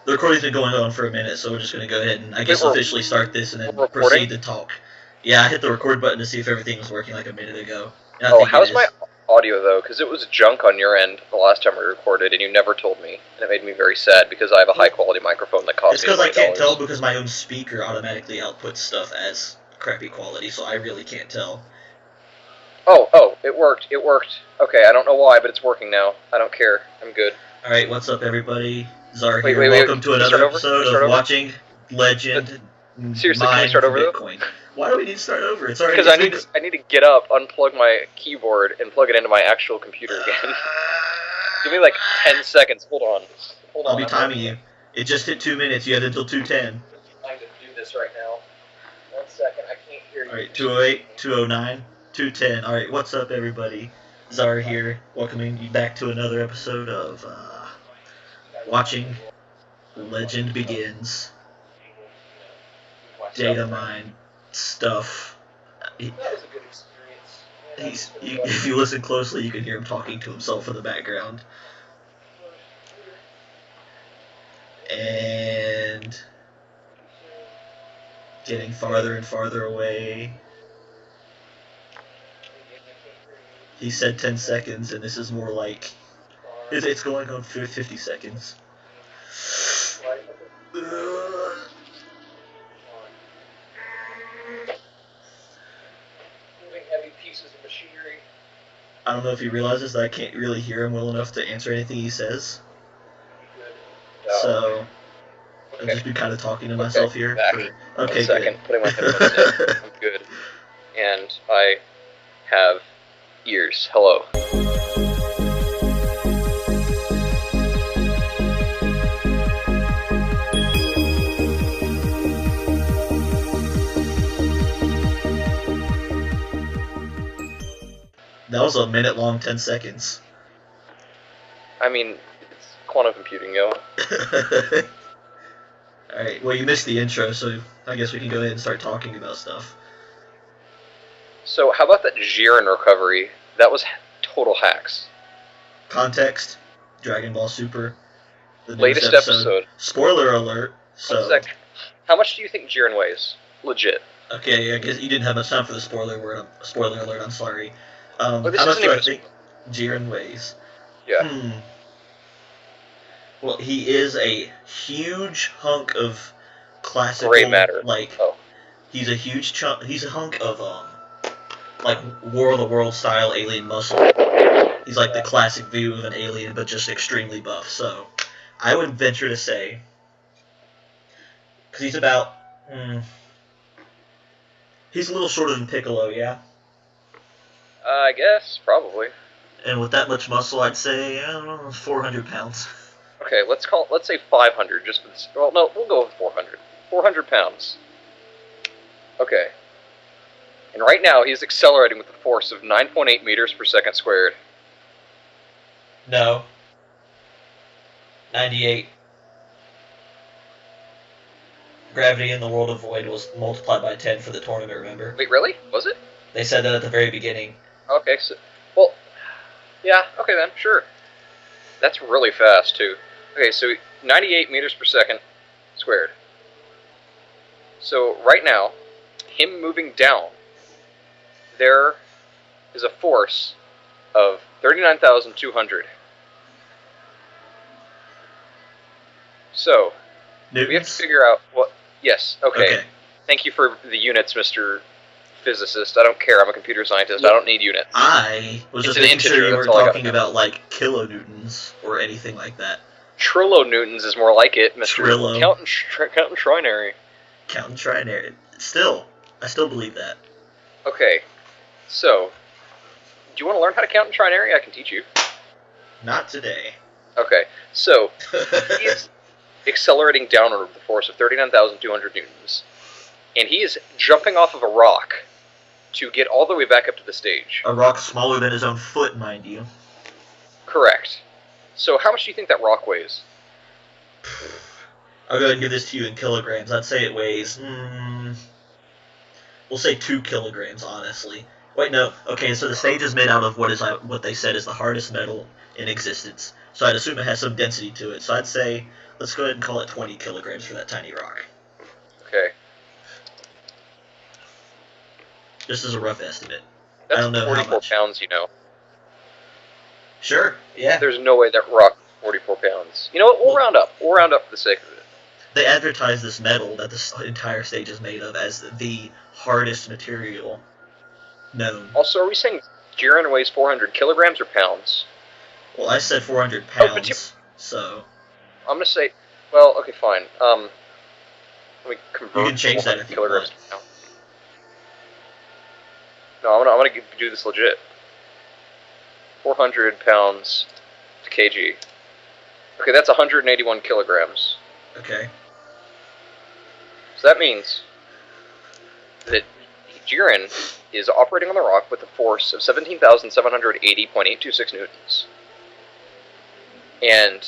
The recording's been going on for a minute, so we're just going to go ahead and, I guess, we're- officially start this and then we're recording? proceed to talk. Yeah, I hit the record button to see if everything was working like a minute ago. And I Oh, think how's it my is. audio, though? Because it was junk on your end the last time we recorded, and you never told me. And it made me very sad, because I have a high-quality microphone that cost It's me because I can't $20. tell because my own speaker automatically outputs stuff as crappy quality, so I really can't tell. Oh, it worked. It worked. Okay, I don't know why, but it's working now. I don't care. I'm good. Alright, what's up, everybody? Czar Wait, here. wait, Welcome wait. to Can you another start over? episode Can you start of over? Watching Legend Seriously, can you Mine start for over, though? Bitcoin. Why do we need to start over? It's already... Because I need to get up, unplug my keyboard, and plug it into my actual computer again. Give me like 10 seconds. Hold on. I'll be timing you. It just hit 2 minutes. You had until 2:10. I'm trying to do this right now. 1 second. I can't hear you. Alright, 208, 209, 210. Alright, what's up, everybody? Czar here, welcoming you back to another episode of Watching Legend Begins. Data mine stuff. That was a good experience. If you listen closely, you can hear him talking to himself in the background. And getting farther and farther away. He said 10 seconds, and this is more like... It's going on 50 seconds. Heavy pieces of machinery. I don't know if he realizes that I can't really hear him well enough to answer anything he says. So, I'll just be kind of talking to myself here. Back. Okay, 1 second. good. Putting my headphones in. I'm good. And I have ears. Hello. That was a minute long, 10 seconds. I mean, it's quantum computing, yo. Alright, well, you missed the intro, so I guess we can go ahead and start talking about stuff. So, how about that Jiren recovery? That was total hacks. Context, Dragon Ball Super, the Latest newest episode. Spoiler alert. So, 1 sec. How much do you think Jiren weighs? Legit. okay, I guess you didn't have much time for the spoiler alert, I'm sorry. How Well, much this do I isn't think Jiren weighs? Yeah. Well, he is a huge hunk of classical, Gray matter. like, Oh. he's a huge chunk, he's a hunk of, like, War of the World style alien muscle. He's like the classic view of an alien, but just extremely buff, so I would venture to say, because he's about, he's a little shorter than Piccolo, yeah? I guess, probably. And with that much muscle, I'd say, I don't know, 400 pounds. Okay, let's say 500, just for this. Well, no, we'll go with 400. 400 pounds. Okay. And right now, he's accelerating with a force of 9.8 meters per second squared. No. 98. Gravity in the world of Void was multiplied by 10 for the tournament, remember? Wait, really? Was it? They said that at the very beginning. Okay, so... Well, yeah, okay then, sure. That's really fast, too. Okay, so 98 meters per second squared. So, right now, him moving down, there is a force of 39,200. So, Newtons? we have to figure out what... Yes, okay. Okay. Thank you for the units, Mr. Physicist. I don't care, I'm a computer scientist. I don't need units. I was It's just an making sure integer, you that's weren't all I gotta talking know. about, like, kilonewtons or anything like that. Trillo-newtons is more like it, Mr. Trillo. Count Trinary. Count and trinary. Still, I still believe that. Okay, so, do you want to learn how to count in trinary? I can teach you. Not today. Okay, so, he is accelerating downward with a force of 39,200 newtons, and he is jumping off of a rock to get all the way back up to the stage. A rock smaller than his own foot, mind you. Correct. So, how much do you think that rock weighs? I'll go ahead and give this to you in kilograms. I'd say it weighs, we'll say 2 kilograms, honestly. Wait, no. Okay, so the stage is made out of what they said is the hardest metal in existence. So I'd assume it has some density to it. So I'd say, Let's go ahead and call it 20 kilograms for that tiny rock. Okay. Just as a rough estimate. That's I don't know 44 how much. pounds, you know. Sure, yeah. There's no way that rock is 44 pounds. You know what? We'll round up. We'll round up for the sake of it. They advertise this metal that this entire stage is made of as the hardest material known. Also, are we saying Jiren weighs 400 kilograms or pounds? Well, I said 400 Oh, pounds, so... I'm gonna say... Well, okay, fine. Let me convert You can change that 400 if you kilograms want. to pounds. No, I'm gonna do this legit. 400 pounds to kg. Okay, that's 181 kilograms. Okay. So that means that Jiren is operating on the rock with a force of 17,780.826 newtons. And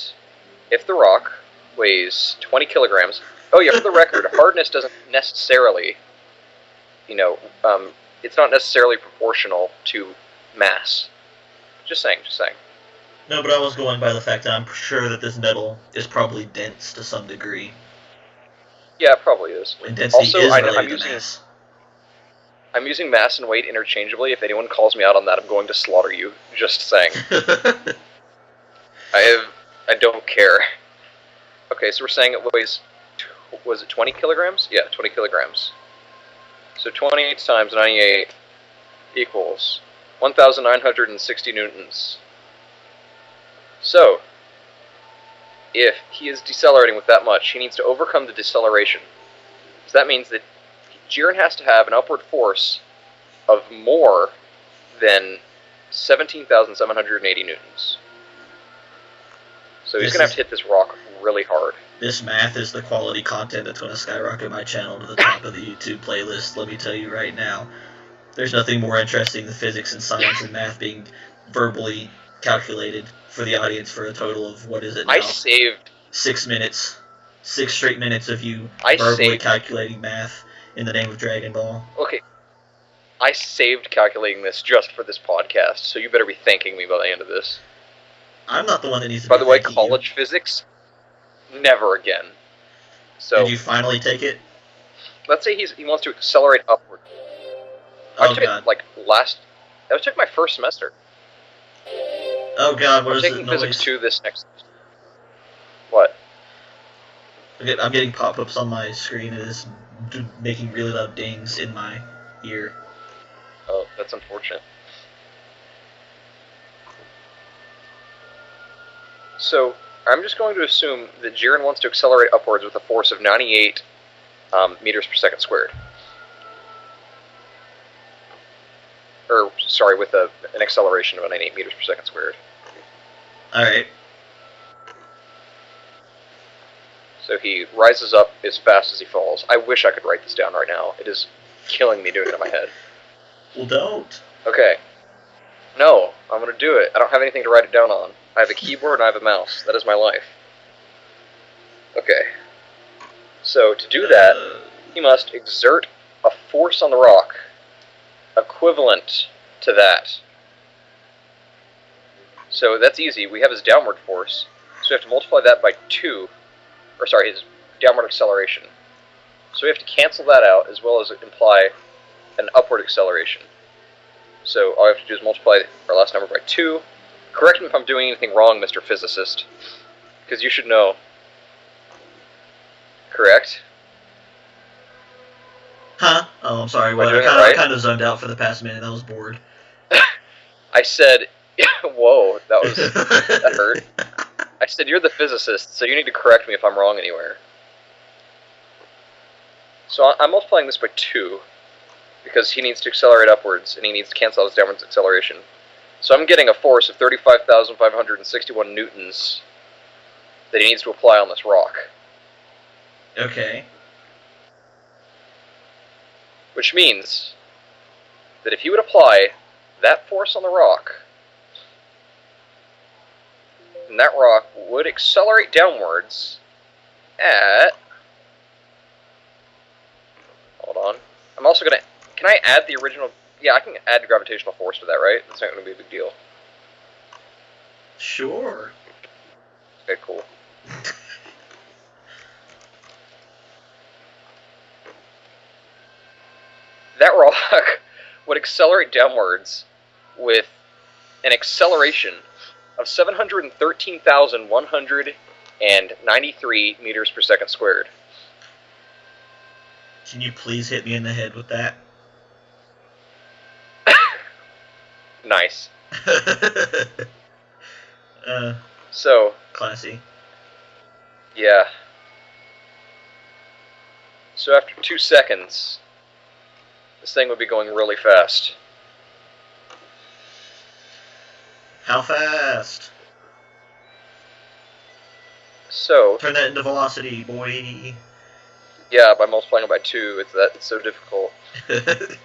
if the rock weighs 20 kilograms... Oh yeah, for the record, hardness doesn't necessarily, you know, it's not necessarily proportional to mass. Just saying. No, but I was going by the fact that I'm sure that this metal is probably dense to some degree. Yeah, it probably is. And density Also, is I'm related to mass. I'm using mass and weight interchangeably. If anyone calls me out on that, I'm going to slaughter you. Just saying. I don't care. Okay, so we're saying it weighs... Was it 20 kilograms? Yeah, 20 kilograms. So 28 times 98 equals 1,960 newtons. So, if he is decelerating with that much, he needs to overcome the deceleration. So that means that Jiren has to have an upward force of more than 17,780 newtons. So he's going to have to hit this rock really hard. This math is the quality content that's going to skyrocket my channel to the top of the YouTube playlist, let me tell you right now. There's nothing more interesting than physics and science and math being verbally calculated for the audience for a total of, what is it now? I saved... 6 minutes. 6 straight minutes of you verbally calculating math in the name of Dragon Ball. Okay. I saved calculating this just for this podcast, so you better be thanking me by the end of this. I'm not the one that needs to By be the way, thanking college physics, never again. So, did you finally take it? Let's say he wants to accelerate upward. I took God. it, like, I took my first semester. Oh god, what I'm is this taking noise? physics 2 this next... What? I'm getting pop-ups on my screen. It is making really loud dings in my ear. Oh, that's unfortunate. So, I'm just going to assume that Jiren wants to accelerate upwards with a force of 98 meters per second squared. Or, sorry, with an acceleration of 98 meters per second squared. Alright. So he rises up as fast as he falls. I wish I could write this down right now. It is killing me doing it in my head. Well, don't. Okay. No, I'm going to do it. I don't have anything to write it down on. I have a keyboard and I have a mouse. That is my life. Okay. So, to do that, he must exert a force on the rock equivalent to that. So, that's easy. We have his downward force. So we have to multiply that by 2. Or, sorry, his downward acceleration. So we have to cancel that out, as well as imply an upward acceleration. So all I have to do is multiply our last number by 2. Correct me if I'm doing anything wrong, Mr. Physicist. Because you should know. Correct? Huh? Oh, I'm sorry. Well, I kind of zoned out for the past minute. I was bored. I said... Whoa, that hurt. I said, you're the physicist, so you need to correct me if I'm wrong anywhere. So I'm multiplying this by 2, because he needs to accelerate upwards, and he needs to cancel out his downwards acceleration. So I'm getting a force of 35,561 newtons that he needs to apply on this rock. Okay. Which means that if he would apply that force on the rock, then that rock would accelerate downwards at... Hold on. I'm also going to... Can I add the original... Yeah, I can add gravitational force to that, right? That's not going to be a big deal. Sure. Okay, cool. that rock would accelerate downwards with an acceleration of 713,193 meters per second squared. Can you please hit me in the head with that? Nice. uh, So. Classy. Yeah. So after 2 seconds, this thing would be going really fast. How fast? So. Turn that into velocity, boy. Yeah, by multiplying it by 2, it's so difficult. It'd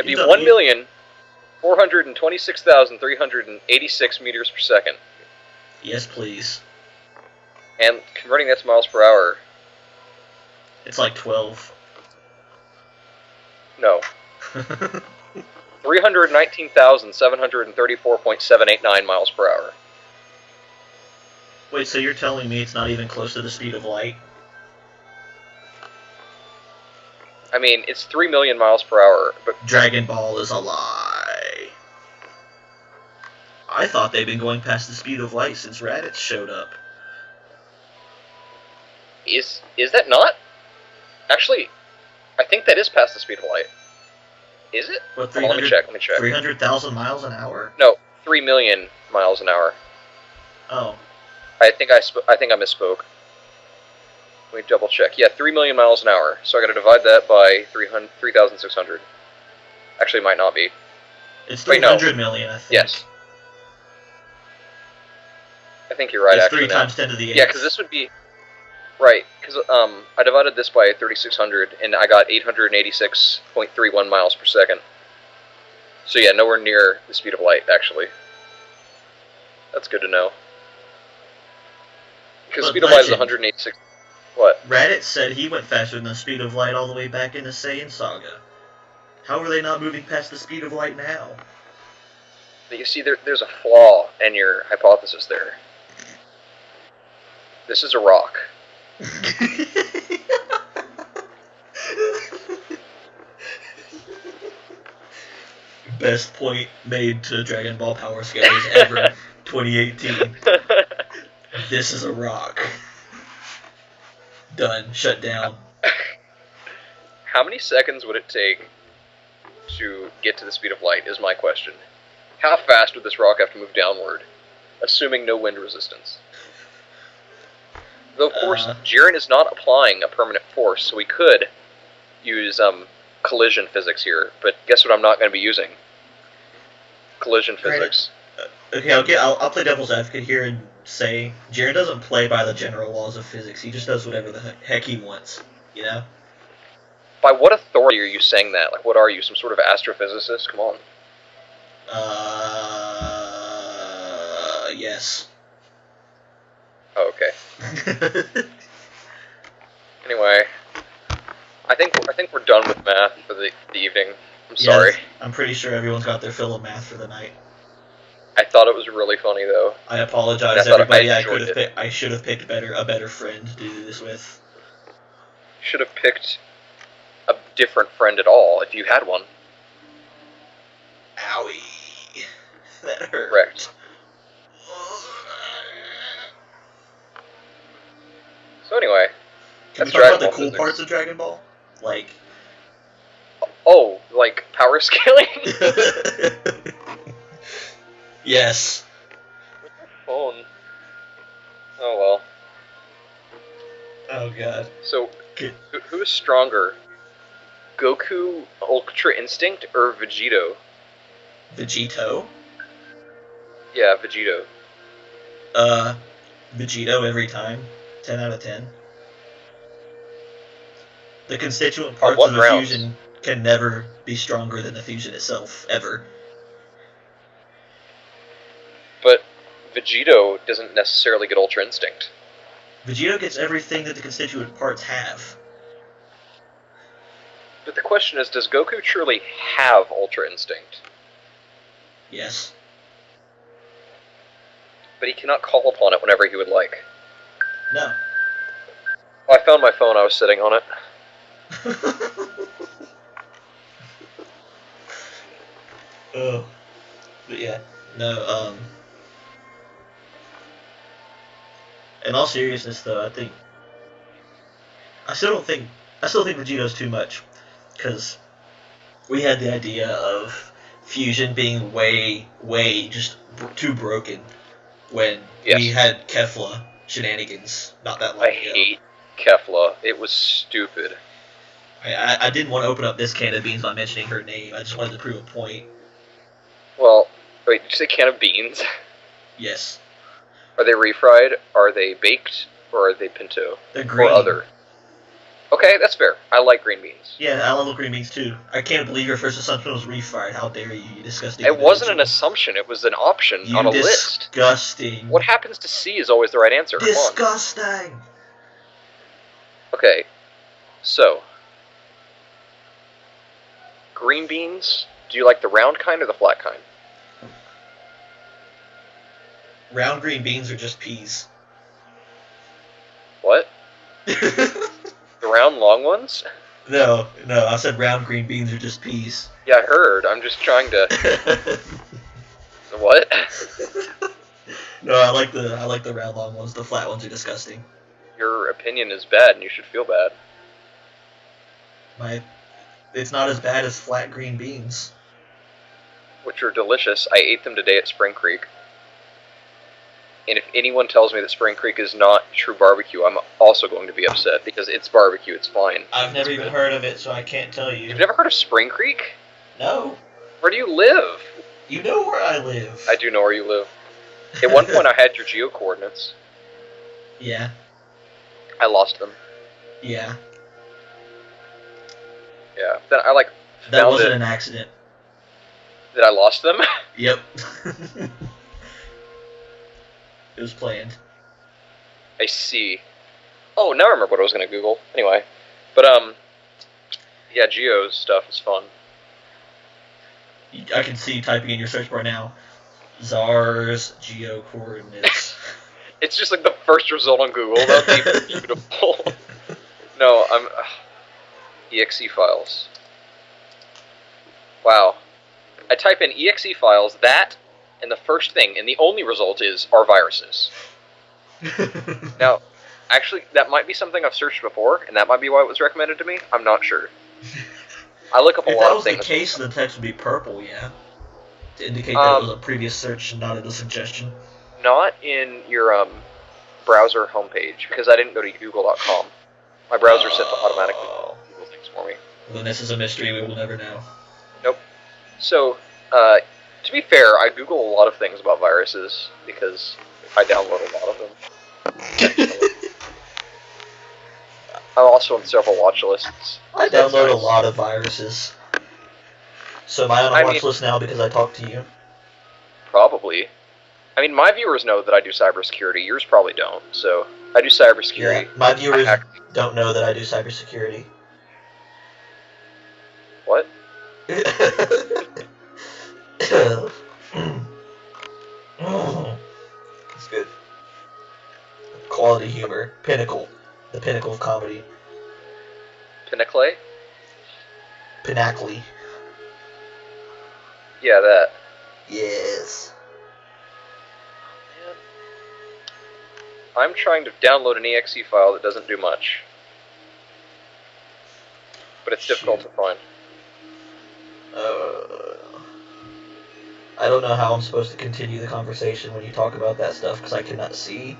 be 1,426,386 meters per second. Yes, please. And converting that to miles per hour. It's like 12. No. 319,734.789 miles per hour. Wait, so you're telling me it's not even close to the speed of light? I mean, it's 3 million miles per hour, but... Dragon Ball is a lie. I thought they'd been going past the speed of light since Raditz showed up. Is that not? Actually, I think that is past the speed of light. Is it? What, let me check. 300,000 miles an hour? No, 3 million miles an hour. Oh. I think I misspoke. Let me double check. Yeah, 3 million miles an hour. So I got to divide that by 3,600. Actually, it might not be. It's 300 million, I think. Yes. I think you're right. It's actually, 3 times 10 to the 8. Yeah, because this would be right. Because I divided this by 3,600, and I got 886.31 miles per second. So yeah, nowhere near the speed of light, actually. That's good to know. Because the speed of light is 186. What? Raditz said he went faster than the speed of light all the way back in the Saiyan Saga. How are they not moving past the speed of light now? But you see, there's a flaw in your hypothesis there. This is a rock. Best point made to Dragon Ball Power Scales ever, 2018. This is a rock. Done. Shut down. How many seconds would it take to get to the speed of light is my question. How fast would this rock have to move downward, assuming no wind resistance? Though, of course, Jiren is not applying a permanent force, so we could use collision physics here, but guess what I'm not going to be using? Collision physics. Okay, I'll play devil's advocate here and say Jiren doesn't play by the general laws of physics. He just does whatever the heck he wants, you know? By what authority are you saying that? Like, what are you, some sort of astrophysicist? Come on. Yes. Oh, okay. Anyway, I think we're done with math for the evening. I'm sorry. Yes, I'm pretty sure everyone's got their fill of math for the night. I thought it was really funny though. I apologize, everybody. I should have picked a better friend to do this with. Should have picked a different friend at all if you had one. Owie, that hurt. Correct. So anyway, can we talk about the cool parts of Dragon Ball? Like, oh, like power scaling? Yes. Phone. Oh well. Oh god. So, who is stronger? Goku Ultra Instinct or Vegito? Vegito? Yeah, Vegito. Vegito every time. 10 out of 10. The constituent parts of the fusion can never be stronger than the fusion itself, ever. But Vegito doesn't necessarily get Ultra Instinct. Vegito gets everything that the constituent parts have. But the question is, does Goku truly have Ultra Instinct? Yes. But he cannot call upon it whenever he would like. No. Oh, I found my phone, I was sitting on it. Oh, but yeah, no. In all seriousness, though, I still think Vegeto's too much, because we had the idea of fusion being way just too broken when we Yes. had Kefla shenanigans not that long I ago. hate Kefla. It was stupid. I didn't want to open up this can of beans by mentioning her name. I just wanted to prove a point. Well, wait, did you say can of beans? Yes. Are they refried? Are they baked? Or are they pinto? They're green. Or other? Okay, that's fair. I like green beans. Yeah, I love green beans too. I can't believe your first assumption was refried. How dare you, you disgusting It wasn't an individual. assumption. It was an option You on a list. disgusting. What happens to C is always the right answer. Come on. Disgusting. Okay, so green beans. Do you like the round kind or the flat kind? Round green beans are just peas. What? The round long ones? No, I said round green beans are just peas. Yeah, I heard. I'm just trying to. What? No, I like the round long ones. The flat ones are disgusting. Your opinion is bad, and you should feel bad. It's not as bad as flat green beans. Which are delicious. I ate them today at Spring Creek. And if anyone tells me that Spring Creek is not true barbecue, I'm also going to be upset, because it's barbecue, it's fine. I've never even heard of it, so I can't tell you. You've never heard of Spring Creek? No. Where do you live? You know where I live. I do know where you live. At one point I had your geo coordinates. Yeah. I lost them. Yeah. Yeah. Then I That found wasn't it. an accident. That I lost them? Yep. It was planned. I see. Oh, now I remember what I was going to Google. Anyway. But, yeah, Geo's stuff is fun. I can see you typing in your search bar now. Czar's geo coordinates. It's just like the first result on Google. That would be beautiful. No, exe files. Wow. I type in exe files, that, and the first thing, and the only result are viruses. Now, actually, that might be something I've searched before, and that might be why it was recommended to me. I'm not sure. I look up a If lot that of was things. the case, the text would be purple, yeah. To indicate that it was a previous search and not a suggestion. Not in your browser homepage, because I didn't go to google.com. My browser set to automatically Google things for me. Then this is a mystery we will never know. Nope. So, to be fair, I Google a lot of things about viruses, because I download a lot of them. I'm also on several watch lists. I download a lot of viruses. So am I on a watch list now because I talked to you? Probably. I mean, my viewers know that I do cybersecurity. Yours probably don't. So, I do cybersecurity. Yeah, my viewers don't know that I do cybersecurity. What? It's good. Quality humor. Pinnacle. The pinnacle of comedy. Pinnacle? Pinnacle. Yeah, that. Yes. I'm trying to download an exe file that doesn't do much. But it's difficult to find. I don't know how I'm supposed to continue the conversation when you talk about that stuff, because I cannot see,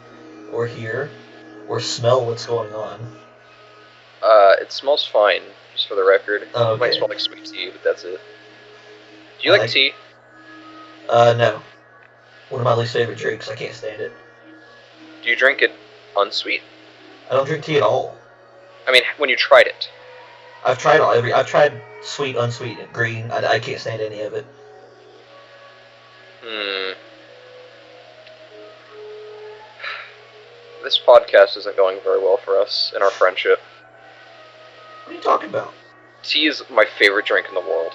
or hear, or smell what's going on. It smells fine, just for the record. Oh, okay. It might smell like sweet tea, but that's it. Do you like tea? No. One of my least favorite drinks. I can't stand it. Do you drink it unsweet? I don't drink tea at all. I mean, when you tried it. I've tried sweet, unsweet, and green. I can't stand any of it. This podcast isn't going very well for us in our friendship. What are you talking about? Tea is my favorite drink in the world.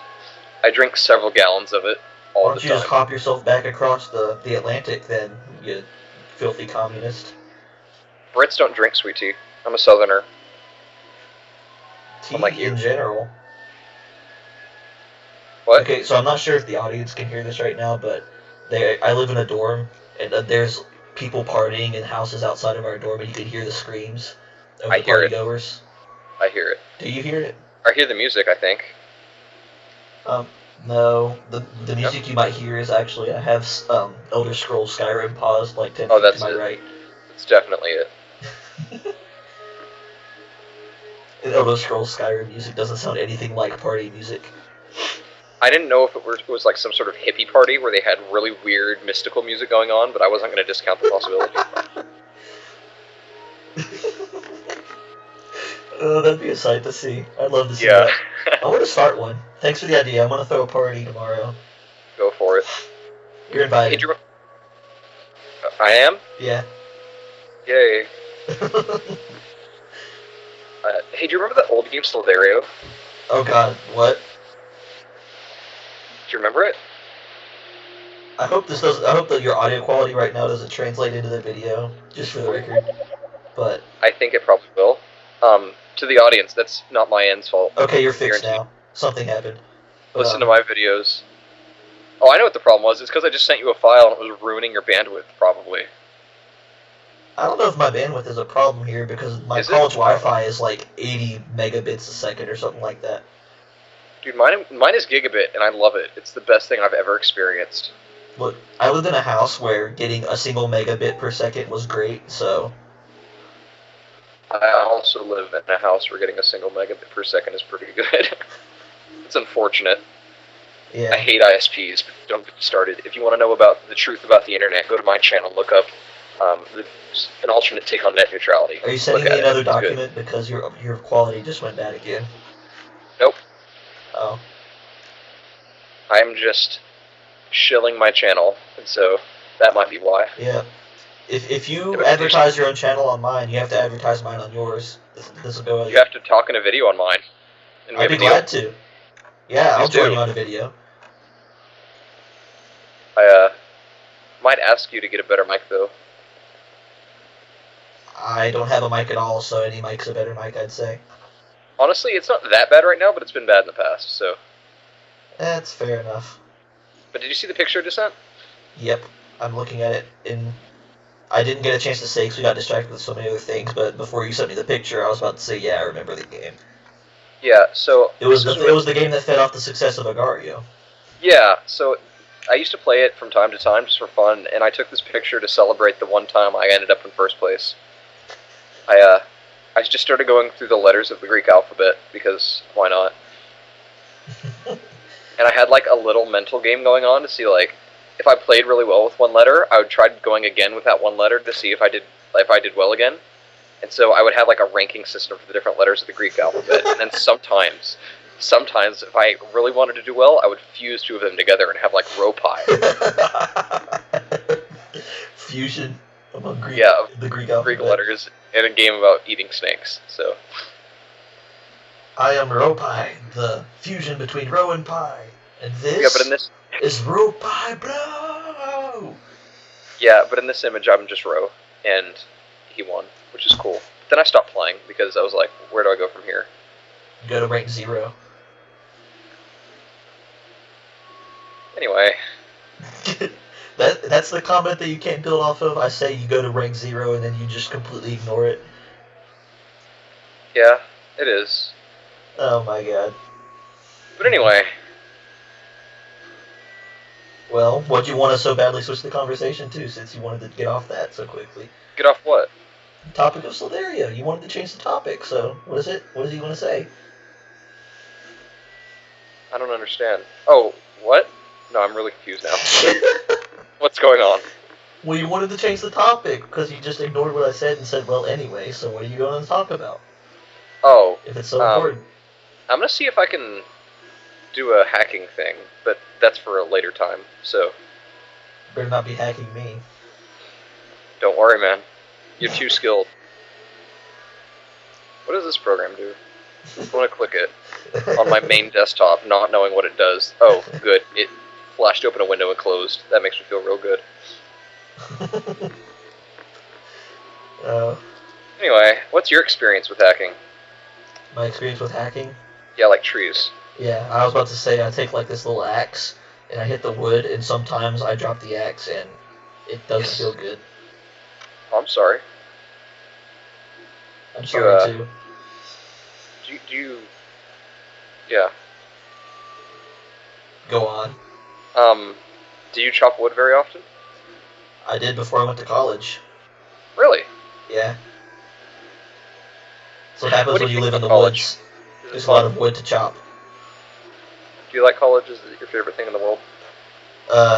I drink several gallons of it all the time. Why don't you just hop yourself back across the Atlantic then, you filthy communist? Brits don't drink sweet tea. I'm a southerner. Tea Unlike you. in general. What? Okay, so I'm not sure if the audience can hear this right now, but I live in a dorm, and there's people partying in houses outside of our dorm, and you can hear the screams of I the hear it. partygoers. I hear it. Do you hear it? I hear the music, I think. No. The music you might hear is actually, I have Elder Scrolls Skyrim paused like 10 feet that's to my it. right. That's definitely it. And Elder Scrolls Skyrim music doesn't sound anything like party music. I didn't know if it was like some sort of hippie party where they had really weird mystical music going on, but I wasn't going to discount the possibility. Oh, that'd be a sight to see. I'd love to see that. I want to start one. Thanks for the idea. I'm going to throw a party tomorrow. Go for it. You're invited. Hey, I am? Yeah. Yay. Hey, do you remember that old game Slither.io? Oh god, what? Do you remember it? I hope that your audio quality right now doesn't translate into the video, just for the record. But I think it probably will. To the audience, that's not my end's fault. okay, you're fixed now. Something happened. But, Listen to my videos. Oh, I know what the problem was. It's because I just sent you a file and it was ruining your bandwidth, probably. I don't know if my bandwidth is a problem here because my college Wi-Fi is like 80 megabits a second or something like that. Dude, mine is gigabit and I love it. It's the best thing I've ever experienced. Look, I lived in a house where getting a single megabit per second was great, so... I also live in a house where getting a single megabit per second is pretty good. It's unfortunate. Yeah. I hate ISPs, but don't get me started. If you want to know about the truth about the internet, go to my channel, look up an alternate take on net neutrality. Are you sending me another document because your quality just went bad again? Nope. Oh. I'm just shilling my channel, and so that might be why. Yeah. If you advertise your own channel on mine, you have to advertise mine on yours. This will go. You have to talk in a video on mine. And I'd be glad to. Yeah, I'll join you on a video. I might ask you to get a better mic though. I don't have a mic at all, so any mic's a better mic, I'd say. Honestly, it's not that bad right now, but it's been bad in the past, so. That's fair enough. But did you see the picture I just sent? Yep, I'm looking at it, and I didn't get a chance to say because we got distracted with so many other things, but before you sent me the picture, I was about to say, yeah, I remember the game. Yeah, so... It was the game that fed off the success of Agario. Yeah, so I used to play it from time to time just for fun, and I took this picture to celebrate the one time I ended up in first place. I just started going through the letters of the Greek alphabet, because why not? And I had like a little mental game going on to see like, if I played really well with one letter, I would try going again with that one letter to see if I did well again. And so I would have like a ranking system for the different letters of the Greek alphabet. And then sometimes if I really wanted to do well, I would fuse two of them together and have like row pie. Fusion among the Greek alphabet. Greek letters in a game about eating snakes. So I am row pie, the fusion between row and pie. And this, but in this is row pie, bro. Yeah, but in this image, I'm just row, and he won, which is cool. But then I stopped playing because I was like, where do I go from here? Go to rank 0. Anyway. That's the comment that you can't build off of. I say you go to rank 0 and then you just completely ignore it. Yeah, it is. Oh my god. But anyway. Well, what'd you want to so badly switch the conversation to, since you wanted to get off that so quickly? Get off what? The topic of Slither.io. You wanted to change the topic, so what is it? What does he want to say? I don't understand. Oh, what? No, I'm really confused now. What's going on? Well, you wanted to change the topic, because you just ignored what I said and said, well, anyway, so what are you going to talk about? Oh. If it's so important. I'm going to see if I can do a hacking thing, but that's for a later time, so... Better not be hacking me. Don't worry, man. You're too skilled. What does this program do? I want to click it on my main desktop, not knowing what it does. Oh, good. It flashed open a window and closed. That makes me feel real good. Anyway, what's your experience with hacking? My experience with hacking? Yeah, like trees. Yeah, I was about to say I take like this little axe and I hit the wood, and sometimes I drop the axe and it doesn't feel good. Oh, I'm sorry. I'm sorry too. Do you? Yeah. Go on. Do you chop wood very often? I did before I went to college. Really? Yeah. So what happens What do when you you live think in the of college? woods? Is There's it a lot fun? of wood to chop. Do you like college? Is it your favorite thing in the world?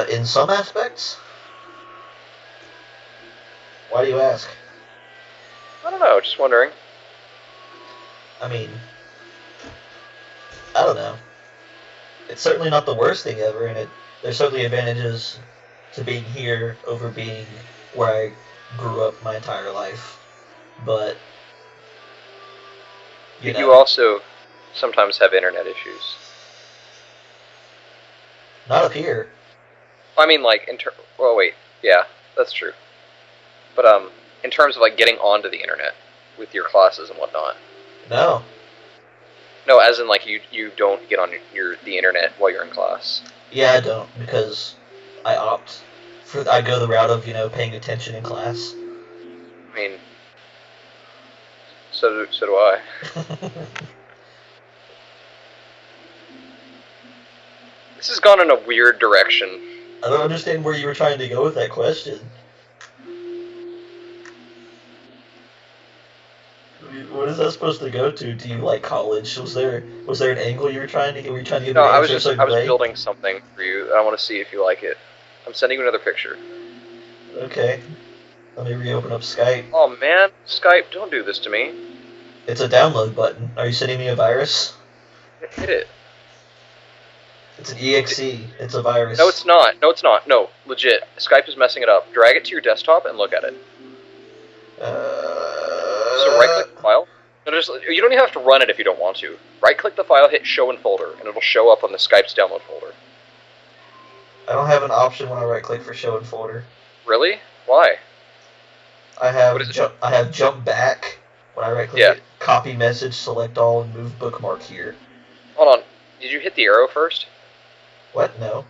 In some aspects. Why do you ask? I don't know. Just wondering. I mean, I don't know. It's certainly not the worst thing ever, and there's certainly advantages to being here over being where I grew up my entire life. But You also sometimes have internet issues. not up here. I mean, like, well, wait. Yeah, that's true. But, in terms of, like, getting onto the internet with your classes and whatnot. No. No, as in, like, you don't get on the internet while you're in class. Yeah, I don't, because I go the route of, paying attention in class. I mean, so do I. This has gone in a weird direction. I don't understand where you were trying to go with that question. What is that supposed to go to? Do you like college? Was there an angle you were trying to get? Were you trying to get No, an I was answer building something for you, and I want to see if you like it. I'm sending you another picture. Okay. Let me reopen up Skype. Oh man, Skype, don't do this to me. It's a download button. Are you sending me a virus? Hit it. It's an exe. It's a virus. No, it's not. No, it's not. No, legit. Skype is messing it up. Drag it to your desktop and look at it. So right-click the file. No, you don't even have to run it if you don't want to. Right-click the file, hit Show in Folder, and it'll show up on the Skype's download folder. I don't have an option when I right-click for Show in Folder. Really? Why? I have jump back when I right-click it. Copy message, select all, and move bookmark here. Hold on. Did you hit the arrow first? What? No.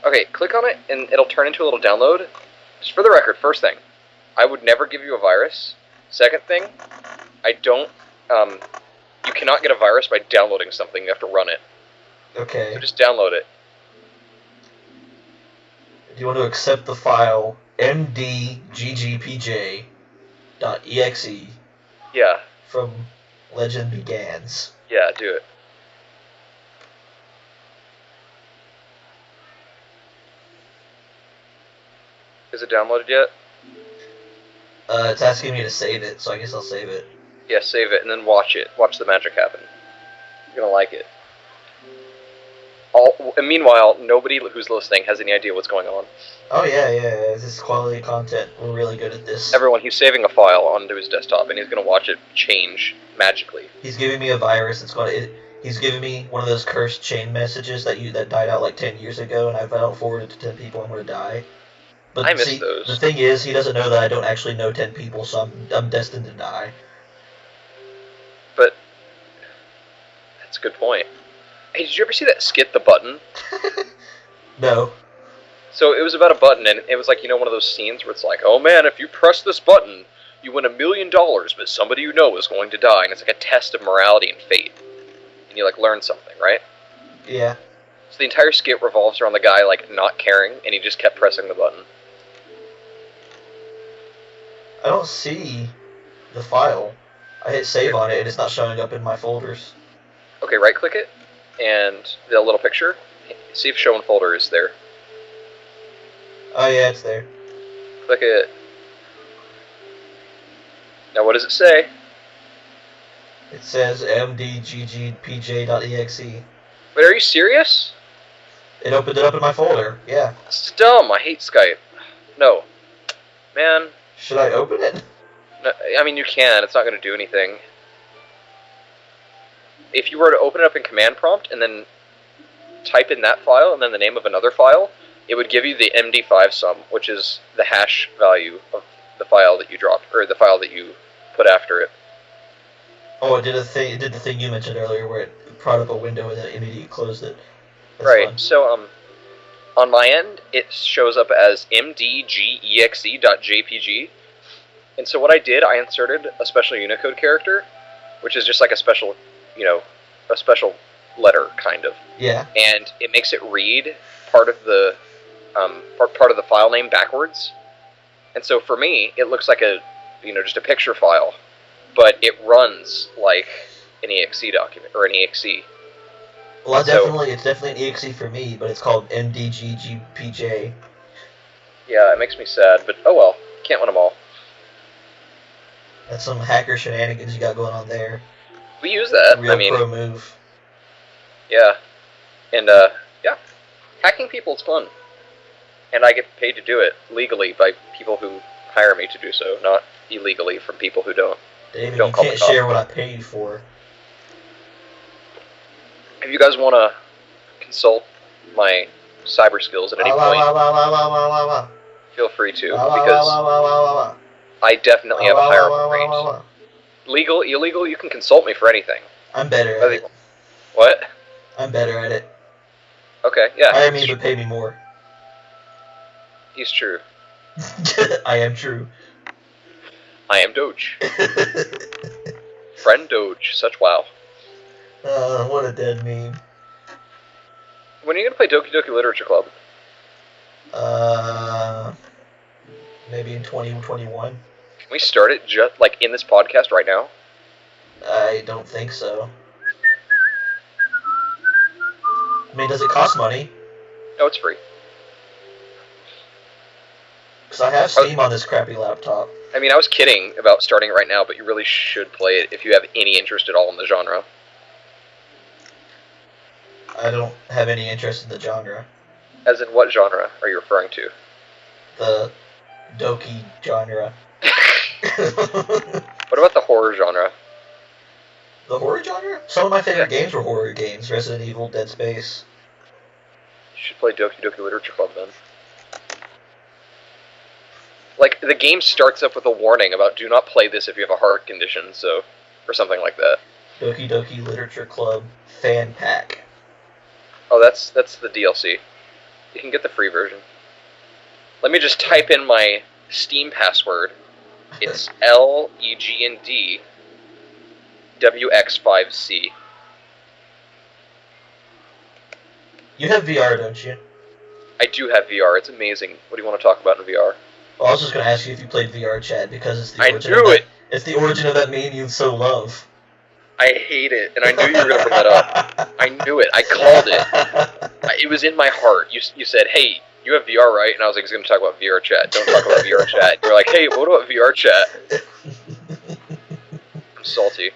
Okay, click on it, and it'll turn into a little download. Just for the record, first thing, I would never give you a virus. Second thing, you cannot get a virus by downloading something. You have to run it. Okay. So just download it. Do you want to accept the file mdggpj.exe? Yeah. From LegendBegins. Yeah, do it. Is it downloaded yet? It's asking me to save it, so I guess I'll save it. Yeah, save it, and then watch it. Watch the magic happen. You're gonna like it. And meanwhile, nobody who's listening has any idea what's going on. Oh yeah, this is quality content. We're really good at this. Everyone, he's saving a file onto his desktop, and he's gonna watch it change magically. He's giving me a virus. He's giving me one of those cursed chain messages that died out like 10 years ago, and if I don't forward it to 10 people, I'm gonna die. But I miss those. The thing is, he doesn't know that I don't actually know 10 people, so I'm destined to die. But that's a good point. Hey, did you ever see that skit, The Button? No. So it was about a button, and it was like, one of those scenes where it's like, oh man, if you press this button, you win $1 million, but somebody you know is going to die, and it's like a test of morality and fate. And you, like, learn something, right? Yeah. So the entire skit revolves around the guy, like, not caring, and he just kept pressing the button. I don't see the file. I hit save on it, and it's not showing up in my folders. Okay, right-click it, and the little picture, see if Show in Folder is there. Oh yeah, it's there. Click it. Now what does it say? It says mdggpj.exe. Wait, are you serious? It opened it up in my folder, yeah. This is dumb, I hate Skype. No. Man. Should I open it? No, I mean, you can, it's not going to do anything. If you were to open it up in command prompt and then type in that file and then the name of another file, it would give you the MD5 sum, which is the hash value of the file that you dropped, or the file that you put after it. Oh, it did a thing. It did the thing you mentioned earlier, where it brought up a window and then immediately closed it. That's Right. fun. So on my end, it shows up as mdgexe.jpg. And so what I did, I inserted a special Unicode character, which is just like a special, a special letter, kind of. Yeah. And it makes it read part of the part of the file name backwards. And so for me, it looks like just a picture file, but it runs like an exe document or an exe. Well, it's definitely an exe for me, but it's called mdggpj. Yeah, it makes me sad, but oh well, can't win them all. That's some hacker shenanigans you got going on there. We use that. Real pro move. Yeah, and yeah, hacking people is fun, and I get paid to do it legally by people who hire me to do so, not illegally from people who don't. David, you can't share what I pay you for. If you guys want to consult my cyber skills at any point, feel free to, because I definitely have a higher range. Legal, illegal, you can consult me for anything. I'm better at it. What? I'm better at it. Okay, yeah. Hire me, but pay me more. He's true. I am true. I am Doge. Friend Doge, such wow. What a dead meme. When are you gonna play Doki Doki Literature Club? Maybe in 2021. Can we start it just like in this podcast right now? I don't think so. I mean, does it cost money? No, it's free. Because I have Steam on this crappy laptop. I mean, I was kidding about starting it right now, but you really should play it if you have any interest at all in the genre. I don't have any interest in the genre. As in, what genre are you referring to? The Doki genre. What about the horror genre? The horror genre? Some of my favorite games were horror games. Resident Evil, Dead Space. You should play Doki Doki Literature Club then. Like, the game starts up with a warning about do not play this if you have a heart condition, so, or something like that. Doki Doki Literature Club Fan Pack. Oh, that's the DLC. You can get the free version. Let me just type in my Steam password. It's LEGND WX5C. You have VR, don't you? I do have VR. It's amazing. What do you want to talk about in VR? Well, I was just going to ask you if you played VR chat, because it's the origin It's the origin of that meme you so love. I hate it, and I knew you were going to bring that up. I knew it. I called it. It was in my heart. You said, hey, you have VR, right? And I was like, he's going to talk about VR chat. Don't talk about VR chat. You were like, hey, what about VR chat? I'm salty.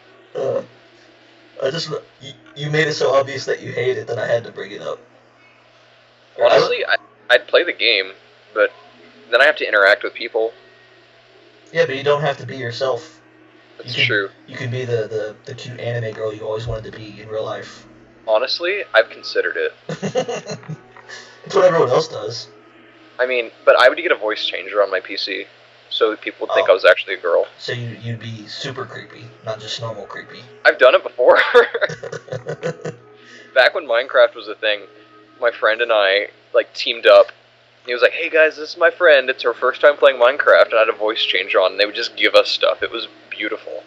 You made it so obvious that you hate it that I had to bring it up. Honestly, I'd play the game, but then I have to interact with people. Yeah, but you don't have to be yourself. That's true. You can be the cute anime girl you always wanted to be in real life. Honestly, I've considered it. It's what everyone else does. I mean, but I would get a voice changer on my PC, so that people would think I was actually a girl. So you'd be super creepy, not just normal creepy. I've done it before. Back when Minecraft was a thing, my friend and I teamed up. He was like, hey guys, this is my friend. It's her first time playing Minecraft, and I had a voice changer on, and they would just give us stuff. It was beautiful.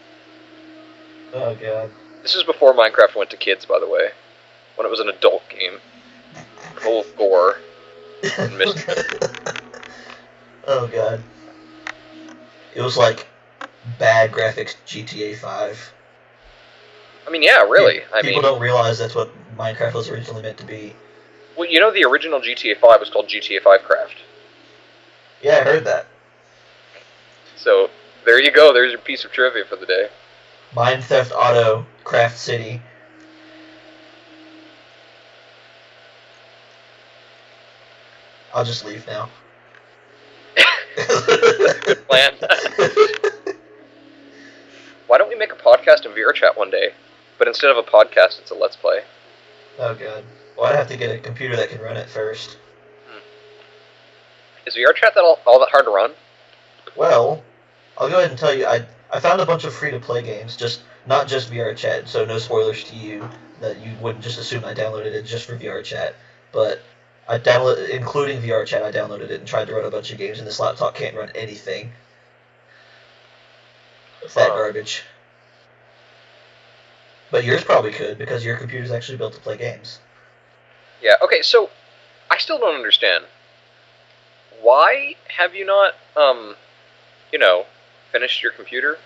Oh god. This is before Minecraft went to kids, by the way. When it was an adult game. Full of gore and mischief. Oh god. It was like bad graphics GTA 5. I mean, yeah, really. People don't realize that's what Minecraft was originally meant to be. Well, you know the original GTA 5 was called GTA 5 Craft. Yeah, I heard that. So, there you go. There's your piece of trivia for the day. Mine Theft Auto Craft City. I'll just leave now. Good plan. Why don't we make a podcast of VR chat one day? But instead of a podcast, it's a Let's Play. Oh god. Well, I'd have to get a computer that can run it first. Is VR chat all that hard to run? Well, I'll go ahead and tell you, I found a bunch of free-to-play games. Just not just VR chat. So no spoilers to you that you wouldn't just assume I downloaded it just for VR chat. But I downloaded, including VR chat, I downloaded it and tried to run a bunch of games, and this laptop can't run anything. It's that garbage. But yours probably could, because your computer's actually built to play games. Yeah, okay, so I still don't understand. Why have you not, finished your computer?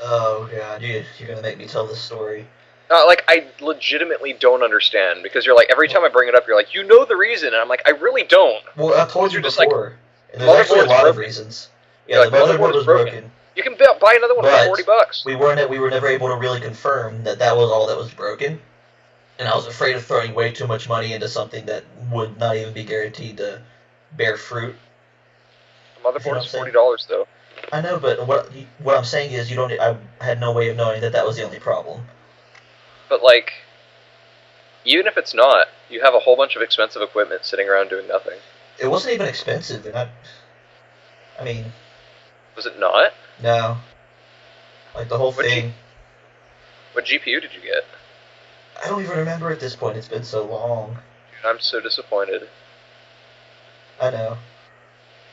Oh, God, you're going to make me tell this story. I legitimately don't understand, because you're like, every time I bring it up, you're like, you know the reason, and I'm like, I really don't. Well, I told you before, and there's motherboard's actually a lot of broken. reasons. Yeah, the motherboard was broken. You can buy another one for $40. We were never able to really confirm that that was all that was broken, and I was afraid of throwing way too much money into something that would not even be guaranteed to bear fruit. The motherboard is $40 though. I know, but what I'm saying is I had no way of knowing that that was the only problem. But like, even if it's not, you have a whole bunch of expensive equipment sitting around doing nothing. It wasn't even expensive, and I mean... Was it not? No. Like, the whole thing... What GPU did you get? I don't even remember at this point, it's been so long. Dude, I'm so disappointed. I know.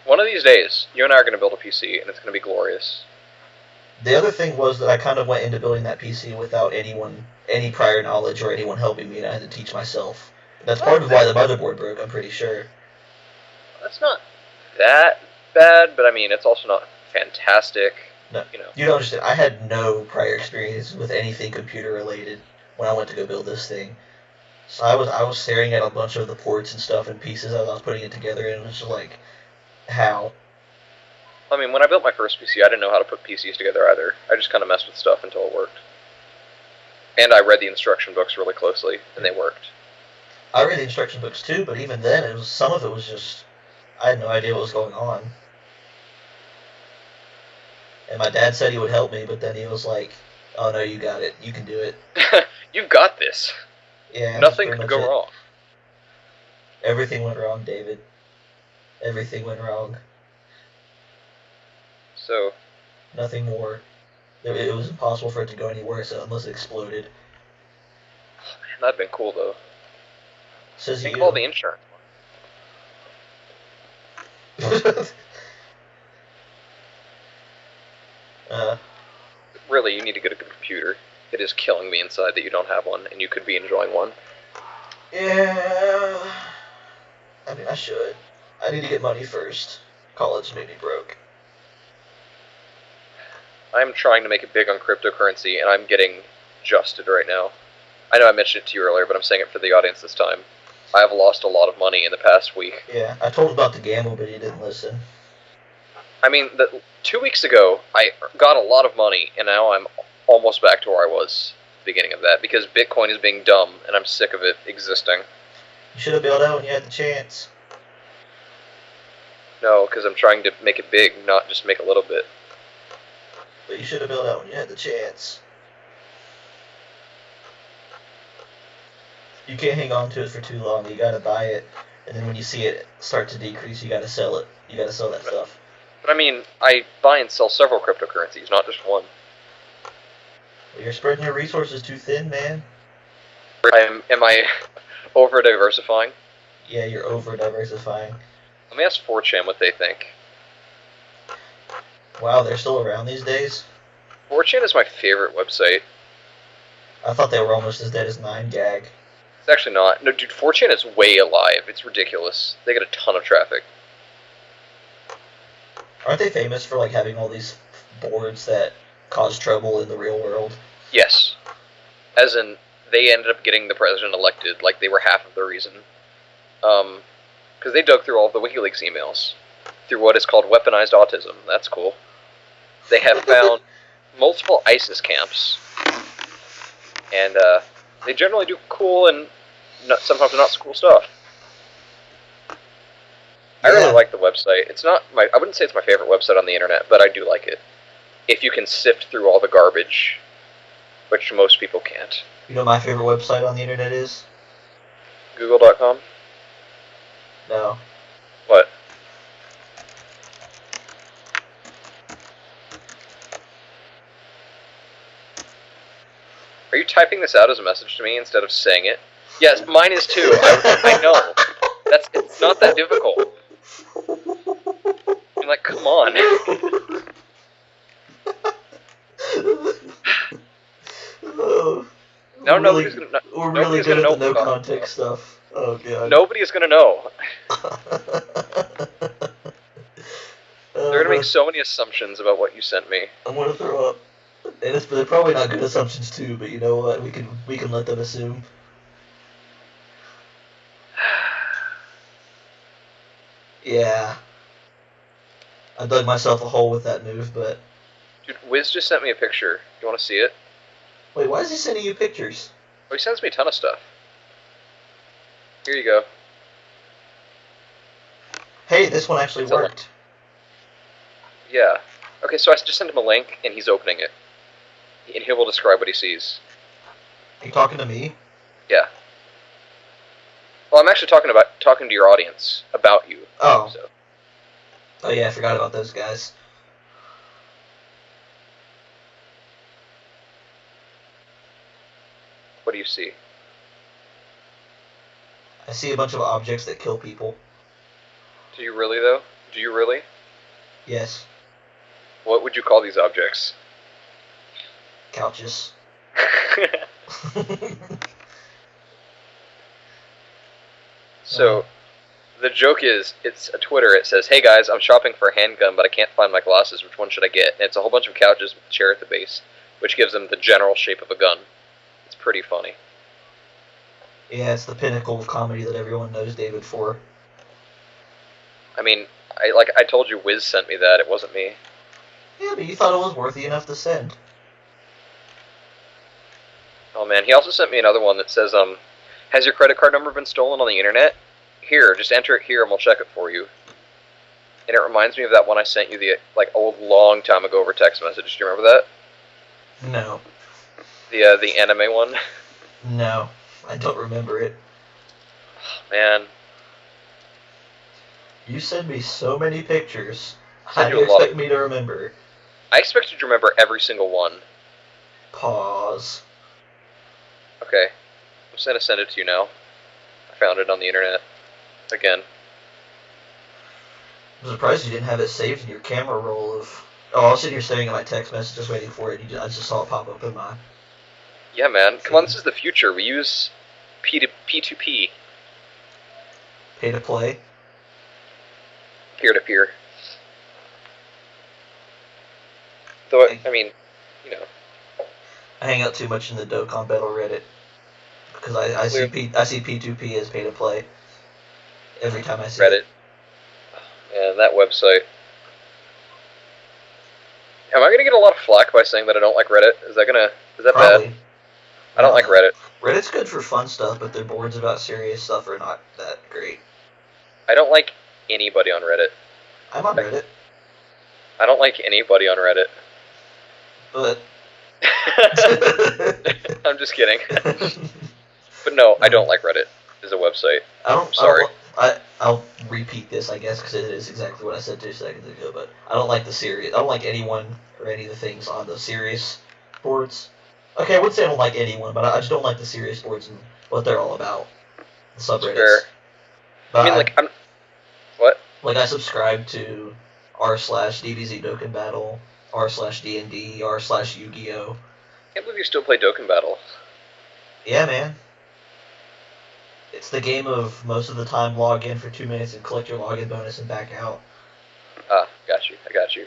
One of these days, you and I are going to build a PC, and it's going to be glorious. The other thing was that I kind of went into building that PC without any prior knowledge or anyone helping me, and I had to teach myself. That's part of why the motherboard broke, I'm pretty sure. That's not that bad, but I mean, it's also not fantastic. No, you don't understand. I had no prior experience with anything computer related when I went to go build this thing. So I was staring at a bunch of the ports and stuff and pieces as I was putting it together, and it was just like, how? I mean, when I built my first PC, I didn't know how to put PCs together either. I just kind of messed with stuff until it worked. And I read the instruction books really closely, and they worked. I read the instruction books too, but even then, some of it was just, I had no idea what was going on. And my dad said he would help me, but then he was like, oh no, you got it. You can do it. You've got this. Yeah. Nothing could go wrong. Everything went wrong, David. Everything went wrong. So? Nothing more. It was impossible for it to go any worse unless it exploded. Oh, man, that'd been cool, though. Says Think of all the insurance. Really, you need to get a good computer. It is killing me inside that you don't have one, and you could be enjoying one. Yeah. I mean, I should. I need to get money first. College made me broke. I'm trying to make it big on cryptocurrency, and I'm getting adjusted right now. I know I mentioned it to you earlier, but I'm saying it for the audience this time. I have lost a lot of money in the past week. Yeah, I told him about the gamble, but he didn't listen. I mean, 2 weeks ago, I got a lot of money, and now I'm almost back to where I was at the beginning of that, because Bitcoin is being dumb, and I'm sick of it existing. You should have bailed out when you had the chance. No, because I'm trying to make it big, not just make a little bit. But you should have bailed out when you had the chance. You can't hang on to it for too long. You gotta buy it, and then when you see it start to decrease, you gotta sell it. You gotta sell that stuff. But I mean, I buy and sell several cryptocurrencies, not just one. Well, you're spreading your resources too thin, man. Am I over diversifying? Yeah, you're over diversifying. Let me ask 4chan what they think. Wow, they're still around these days? 4chan is my favorite website. I thought they were almost as dead as 9gag. It's actually not. No, dude, 4chan is way alive. It's ridiculous. They get a ton of traffic. Aren't they famous for, like, having all these boards that cause trouble in the real world? Yes. As in, they ended up getting the president elected, like they were half of the reason. Because they dug through all of the WikiLeaks emails. Through what is called weaponized autism. That's cool. They have found multiple ISIS camps. And, they generally do cool and sometimes not so cool stuff. I really like the website. It's not I wouldn't say it's my favorite website on the internet, but I do like it. If you can sift through all the garbage, which most people can't. You know what my favorite website on the internet is? Google.com? No. What? Are you typing this out as a message to me instead of saying it? Yes, mine is too. I know. It's not that difficult. I'm like, come on. No, nobody's gonna. We're really good at the no context stuff. Oh god. Nobody is gonna know. They're gonna make so many assumptions about what you sent me. I'm gonna throw up. And they're probably not good assumptions too, but you know what? We can let them assume. Yeah. I dug myself a hole with that move, but... Dude, Wiz just sent me a picture. You want to see it? Wait, why is he sending you pictures? Oh, he sends me a ton of stuff. Here you go. Hey, this one actually worked. Yeah. Okay, so I just sent him a link, and he's opening it. And he will describe what he sees. Are you talking to me? Yeah. Well, I'm actually talking to your audience about you. Oh. So. Oh yeah, I forgot about those guys. What do you see? I see a bunch of objects that kill people. Do you really, though? Do you really? Yes. What would you call these objects? Couches. So, the joke is, it's a Twitter, it says, "Hey guys, I'm shopping for a handgun, but I can't find my glasses, which one should I get?" And it's a whole bunch of couches with a chair at the base, which gives them the general shape of a gun. It's pretty funny. Yeah, it's the pinnacle of comedy that everyone knows David for. I mean, I told you Wiz sent me that, it wasn't me. Yeah, but you thought it was worthy enough to send. Oh man, he also sent me another one that says, "Has your credit card number been stolen on the internet? Here, just enter it here and we'll check it for you." And it reminds me of that one I sent you the old long time ago over text message. Do you remember that? No. The anime one? No, I don't remember it. Man. You send me so many pictures. How do you expect me to remember? I expect you to remember every single one. Pause. Okay. I'm just gonna send it to you now. I found it on the internet. Again. I'm surprised you didn't have it saved in your camera roll of... Oh, I was sitting here staring at my text message just waiting for it. I just saw it pop up in my... Yeah, man. Come on, this is the future. We use P2P. Pay to play? Peer-to-peer. Though, I mean, you know. I hang out too much in the Dokkan Battle Reddit. Because I see P2P as pay to play. Every time I see Reddit. it. And that website. Am I gonna get a lot of flack by saying that I don't like Reddit? Is that Probably. bad? I don't like Reddit. Reddit's good for fun stuff, but their boards about serious stuff are not that great. I don't like anybody on Reddit. I'm on Reddit. I don't like anybody on Reddit. But... I'm just kidding. But no, I don't like Reddit as a website. Sorry. I'll repeat this, I guess, because it is exactly what I said 2 seconds ago, but I don't like I don't like anyone or any of the things on the serious boards. Okay, I would say I don't like anyone, but I just don't like the serious boards and what they're all about. The subreddits. Fair. But I mean, what? Like, I subscribe to r/DBZ Dokkan Battle, r/DND, r/Yu-Gi-Oh! I can't believe you still play Dokkan Battle. Yeah, man. It's the game of most of the time log in for 2 minutes and collect your login bonus and back out. Ah, got you. I got you.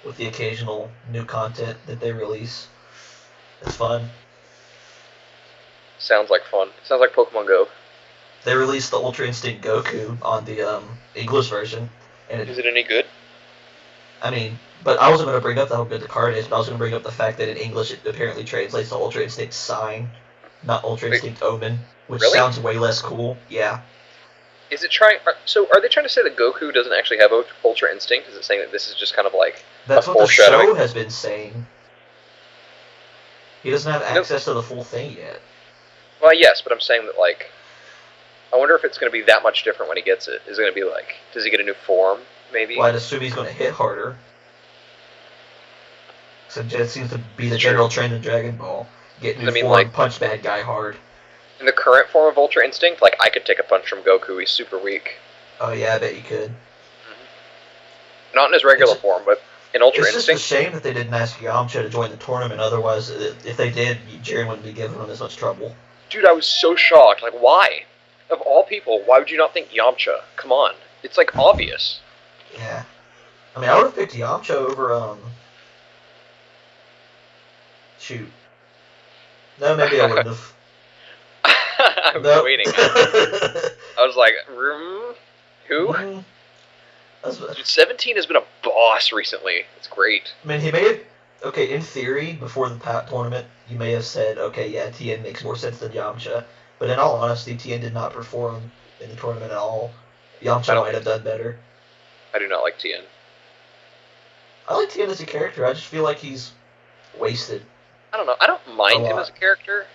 With the occasional new content that they release. It's fun. Sounds like fun. Sounds like Pokemon Go. They released the Ultra Instinct Goku on the English version. And Is it any good? I mean, but I wasn't going to bring up how good the card is, but I was going to bring up the fact that in English it apparently translates to Ultra Instinct Sign, not Ultra Instinct Omen, which sounds way less cool. Yeah. Is it trying... So, are they trying to say that Goku doesn't actually have Ultra Instinct? Is it saying that this is just kind of like That's a what the foreshadowing? show has been saying. He doesn't have access to the full thing yet. Well, yes, but I'm saying that, like... I wonder if it's going to be that much different when he gets it. Is it going to be like... Does he get a new form, maybe? Well, I'd assume he's going to hit harder. So that seems to be the general trend in Dragon Ball. Get new I mean, form, like, punch bad guy hard. in the current form of Ultra Instinct, like, I could take a punch from Goku. He's super weak. Oh yeah, I bet you could. Not in his regular form, but in Ultra It's Instinct. just a shame that they didn't ask Yamcha to join the tournament. Otherwise, if they did, Jiren wouldn't be giving him as much trouble. Dude, I was so shocked. Like, why? Of all people, why would you not think Yamcha? Come on. It's, like, obvious. Yeah. I mean, I would have picked Yamcha over, shoot. No, maybe I wouldn't have. I was waiting. I was like, who? Dude, 17 has been a boss recently. It's great. I mean, he may have... Okay, in theory, before the tournament, you may have said, okay, yeah, Tien makes more sense than Yamcha. But in all honesty, Tien did not perform in the tournament at all. Yamcha might have done better. I do not like Tien. I like Tien as a character. I just feel like he's wasted. I don't know. I don't mind him as a character.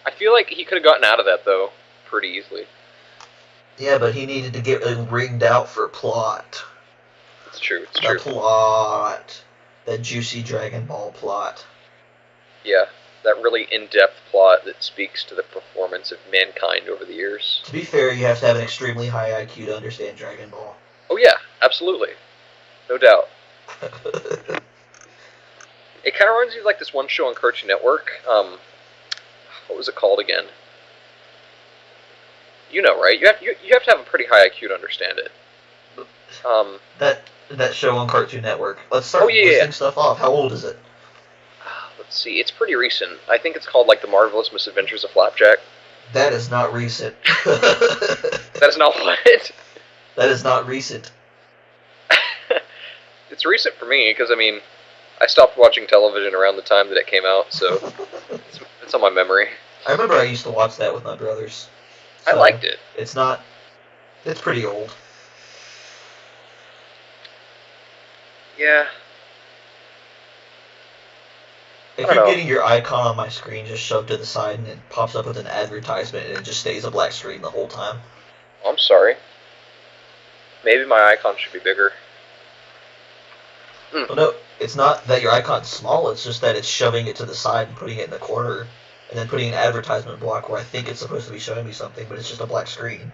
I feel like he could have gotten out of that, though, pretty easily. Yeah, but he needed to get ringed out for plot. It's true. It's true. The plot. That juicy Dragon Ball plot. Yeah, that really in-depth plot that speaks to the performance of mankind over the years. To be fair, you have to have an extremely high IQ to understand Dragon Ball. Oh yeah, absolutely. No doubt. It kind of reminds me of like this one show on Cartoon Network. What was it called again? You know, right? You have to have a pretty high IQ to understand it. That show on Cartoon Network. Let's start listing stuff off. How old is it? Let's see. It's pretty recent. I think it's called like The Marvelous Misadventures of Flapjack. That is not recent. That is not what? That is not recent. It's recent for me because I mean, I stopped watching television around the time that it came out, so it's on my memory. I remember I used to watch that with my brothers. So I liked it. It's not... It's pretty old. Yeah. If you're getting your icon on my screen just shoved to the side and it pops up with an advertisement and it just stays a black screen the whole time. I'm sorry. Maybe my icon should be bigger. Well, no, it's not that your icon's small, it's just that it's shoving it to the side and putting it in the corner, and then putting an advertisement block where I think it's supposed to be showing me something, but it's just a black screen.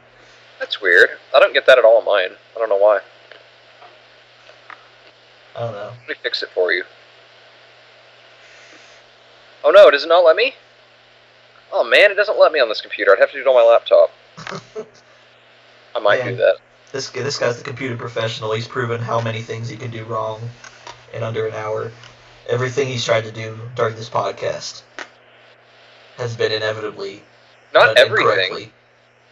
That's weird. I don't get that at all on mine. I don't know why. I don't know. Let me fix it for you. Oh no, does it not let me? Oh man, it doesn't let me on this computer. I'd have to do it on my laptop. I might do that. This guy's the computer professional. He's proven how many things he can do wrong in under an hour. Everything he's tried to do during this podcast has been inevitably not everything. Incorrectly.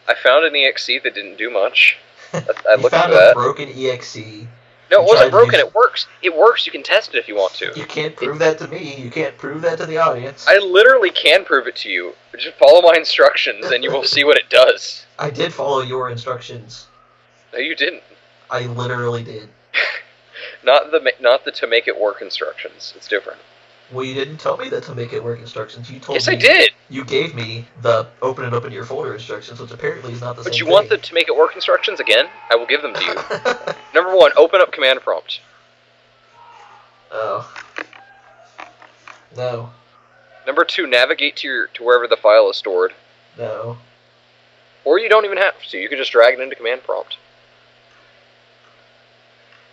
I found an EXE that didn't do much. I looked at that. You found a broken EXE. No, it wasn't broken. It works. It works. You can test it if you want to. You can't prove that to me. You can't prove that to the audience. I literally can prove it to you. Just follow my instructions and you will see what it does. I did follow your instructions. No, you didn't. I literally did. Not the to make it work instructions. It's different. Well, you didn't tell me the to make it work instructions. You told me. Yes, I did. You gave me the open and open your folder instructions, which apparently is not the same thing. But you want the to make it work instructions again? I will give them to you. Number 1, open up command prompt. Oh. No. Number 2, navigate to wherever the file is stored. No. Or you don't even have to. You can just drag it into command prompt.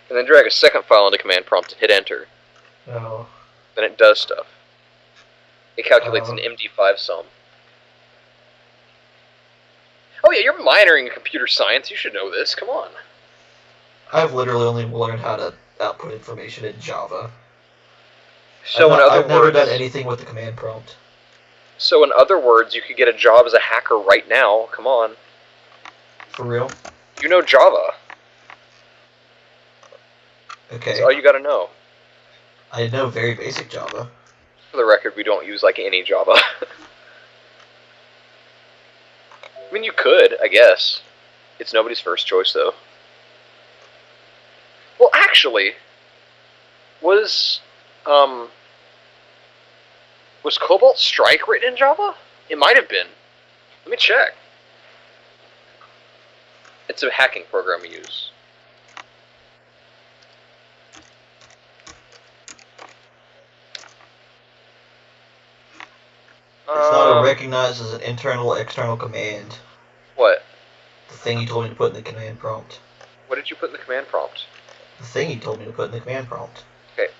And then drag a second file into command prompt and hit enter. No. Then it does stuff. It calculates an MD5 sum. Oh yeah, you're minoring in computer science. You should know this. Come on. I've literally only learned how to output information in Java. So I've never done anything with the command prompt. So in other words, you could get a job as a hacker right now. Come on. For real? You know Java. Okay. That's all you gotta know. I know very basic Java. For the record, we don't use like any Java. I mean, you could, I guess. It's nobody's first choice, though. Well, actually, was Cobalt Strike written in Java? It might have been. Let me check. It's a hacking program we use. It's not recognized as an internal or external command. What? The thing you told me to put in the command prompt. What did you put in the command prompt? The thing you told me to put in the command prompt. Okay.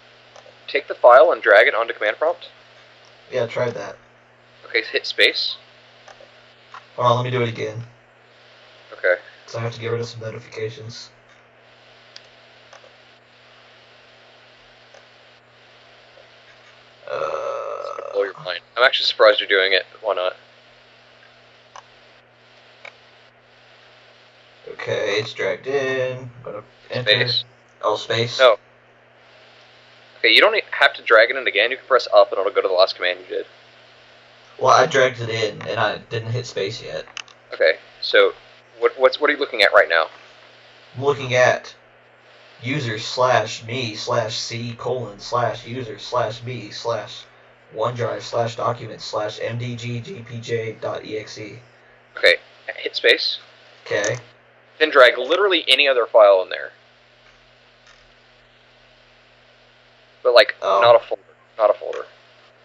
Take the file and drag it onto command prompt. Yeah, I tried that. Okay, hit space. Hold on, let me do it again. Okay. So I have to get rid of some notifications. Blow your mind. I'm actually surprised you're doing it. Why not? Okay, it's dragged in. I'm gonna enter. Space. Oh, space. No. Okay, you don't have to drag it in again. You can press up and it'll go to the last command you did. Well, I dragged it in and I didn't hit space yet. Okay, so what are you looking at right now? I'm looking at user/me/c:/user/me/OneDrive/documents/mdggpj.exe. Okay, hit space. Okay. Then drag literally any other file in there. But like, not a folder. Not a folder.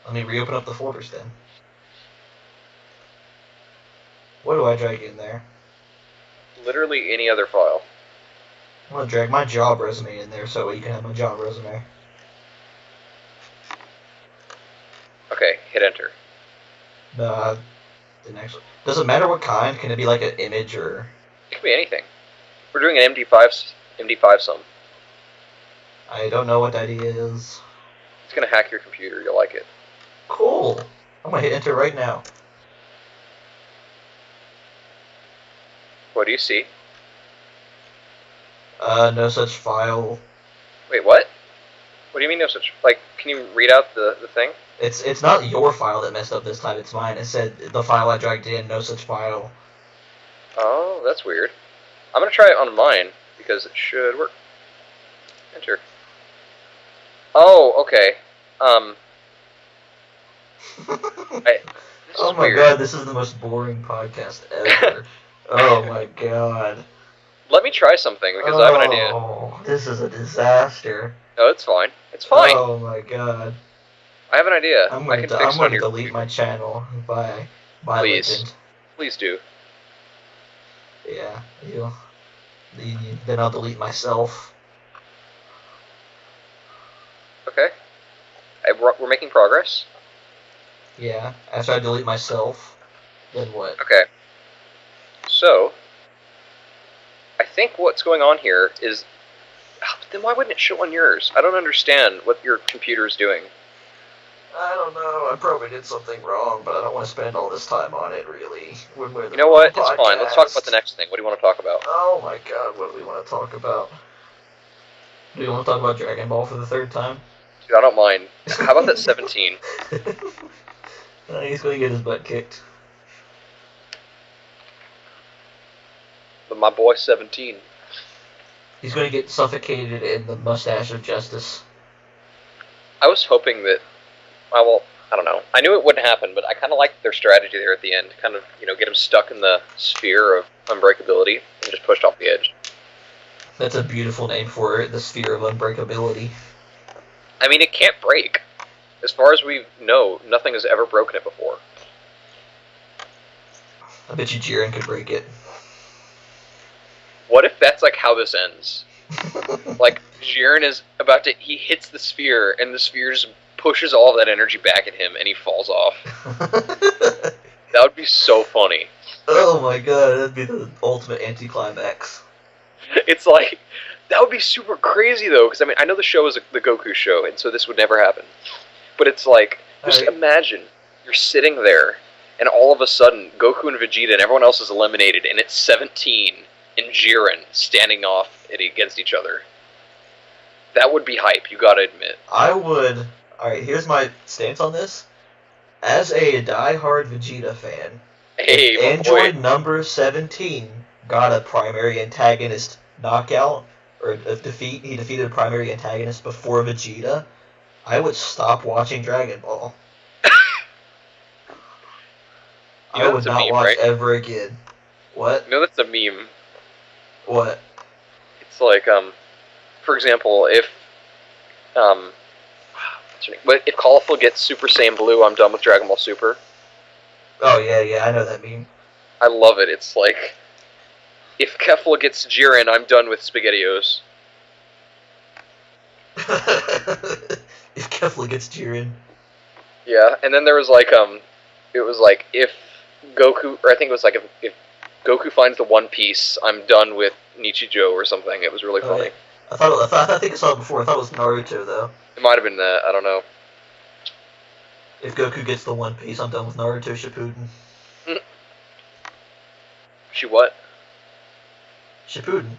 Let me reopen up the folders then. What do I drag in there? Literally any other file. I'm gonna drag my job resume in there so you can have my job resume. Okay, hit enter. No, I didn't actually. Does it matter what kind? Can it be like an image or? It could be anything. We're doing an MD5 sum. I don't know what that is. It's gonna hack your computer. You'll like it. Cool. I'm gonna hit enter right now. What do you see? No such file. Wait, what? What do you mean no such? Like, can you read out the thing? It's not your file that messed up this time. It's mine. It said the file I dragged in, no such file. Oh, that's weird. I'm gonna try it on mine because it should work. Enter. Oh, okay. Oh my god, this is the most boring podcast ever. Oh my god. Let me try something because I have an idea. Oh, this is a disaster. No, it's fine. It's fine. Oh my god. I have an idea. I'm I can going fix it on to your delete my channel. Bye. Bye, Please. Legend. Please do. Yeah, then I'll delete myself. Okay. We're making progress. Yeah, after I delete myself, then what? Okay. So, I think what's going on here is... then why wouldn't it show on yours? I don't understand what your computer is doing. I don't know. I probably did something wrong, but I don't want to spend all this time on it, really. You know what? It's fine. Let's talk about the next thing. What do you want to talk about? Oh my god, what do we want to talk about? Do you want to talk about Dragon Ball for the third time? Dude, I don't mind. How about that 17? He's going to get his butt kicked. But my boy 17. He's going to get suffocated in the mustache of justice. I was hoping that... well, I don't know. I knew it wouldn't happen, but I kind of liked their strategy there at the end. Kind of, get him stuck in the sphere of unbreakability and just pushed off the edge. That's a beautiful name for it, the sphere of unbreakability. I mean, it can't break. As far as we know, nothing has ever broken it before. I bet you Jiren could break it. What if that's like how this ends? Like, Jiren is about to... He hits the sphere, and the sphere just pushes all of that energy back at him, and he falls off. That would be so funny. Oh my god, that'd be the ultimate anticlimax. It's like... That would be super crazy, though, because, I mean, I know the show is the Goku show, and so this would never happen. But it's like, just imagine, you're sitting there, and all of a sudden, Goku and Vegeta and everyone else is eliminated, and it's 17 and Jiren standing off against each other. That would be hype, you gotta admit. I would... Alright, here's my stance on this. As a die-hard Vegeta fan, hey, Android number 17 got a primary antagonist knockout, or a defeat, he defeated a primary antagonist before Vegeta, I would stop watching Dragon Ball. I would not watch ever again. What? You know that's a meme. What? It's like, for example, if Caulifla gets Super Saiyan Blue, I'm done with Dragon Ball Super. Oh, yeah, I know that meme. I love it. It's like, if Kefla gets Jiren, I'm done with SpaghettiOs. If Kefla gets Jiren. Yeah, and then there was like, it was like, if Goku, or I think it was like, if Goku finds the One Piece, I'm done with Nichijou or something. It was really funny. Yeah. I think I saw it before. I thought it was Naruto, though. It might have been that. I don't know. If Goku gets the One Piece, I'm done with Naruto Shippuden. She what? Shippuden.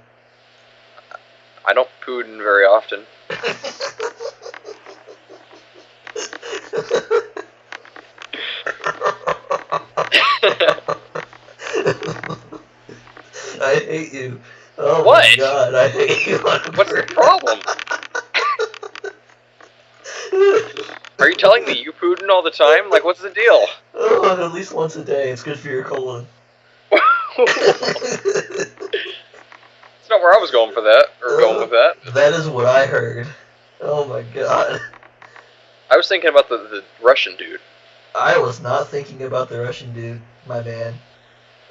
I don't Putin very often. I hate you. Oh what? My god, I hate you. What's the problem? Are you telling me you Putin all the time? Like, what's the deal? Oh, at least once a day. It's good for your colon. It's not where I was going for that, or going with that. That is what I heard. Oh my god. I was thinking about the Russian dude. I was not thinking about the Russian dude, my man.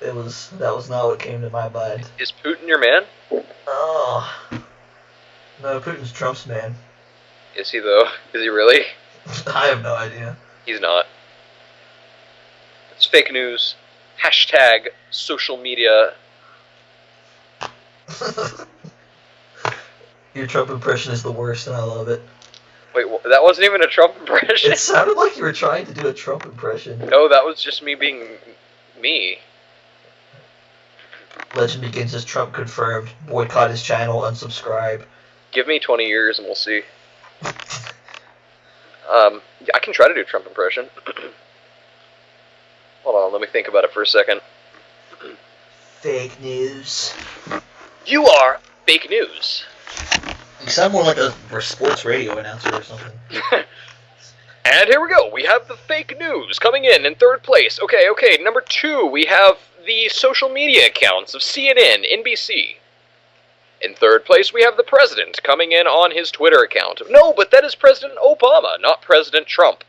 That was not what came to my mind. Is Putin your man? Oh. No, Putin's Trump's man. Is he though? Is he really? I have no idea. He's not. It's fake news. Hashtag social media. Your Trump impression is the worst, and I love it. Wait, that wasn't even a Trump impression? It sounded like you were trying to do a Trump impression. No, that was just me being me. Legend begins as Trump confirmed. Boycott his channel, unsubscribe. Give me 20 years and we'll see. I can try to do a Trump impression. Hold on, let me think about it for a second. Fake news. You are fake news. You sound more like a sports radio announcer or something. And here we go. We have the fake news coming in third place. Okay. Number 2, we have the social media accounts of CNN, NBC. In third place, we have the president coming in on his Twitter account. No, but that is President Obama, not President Trump.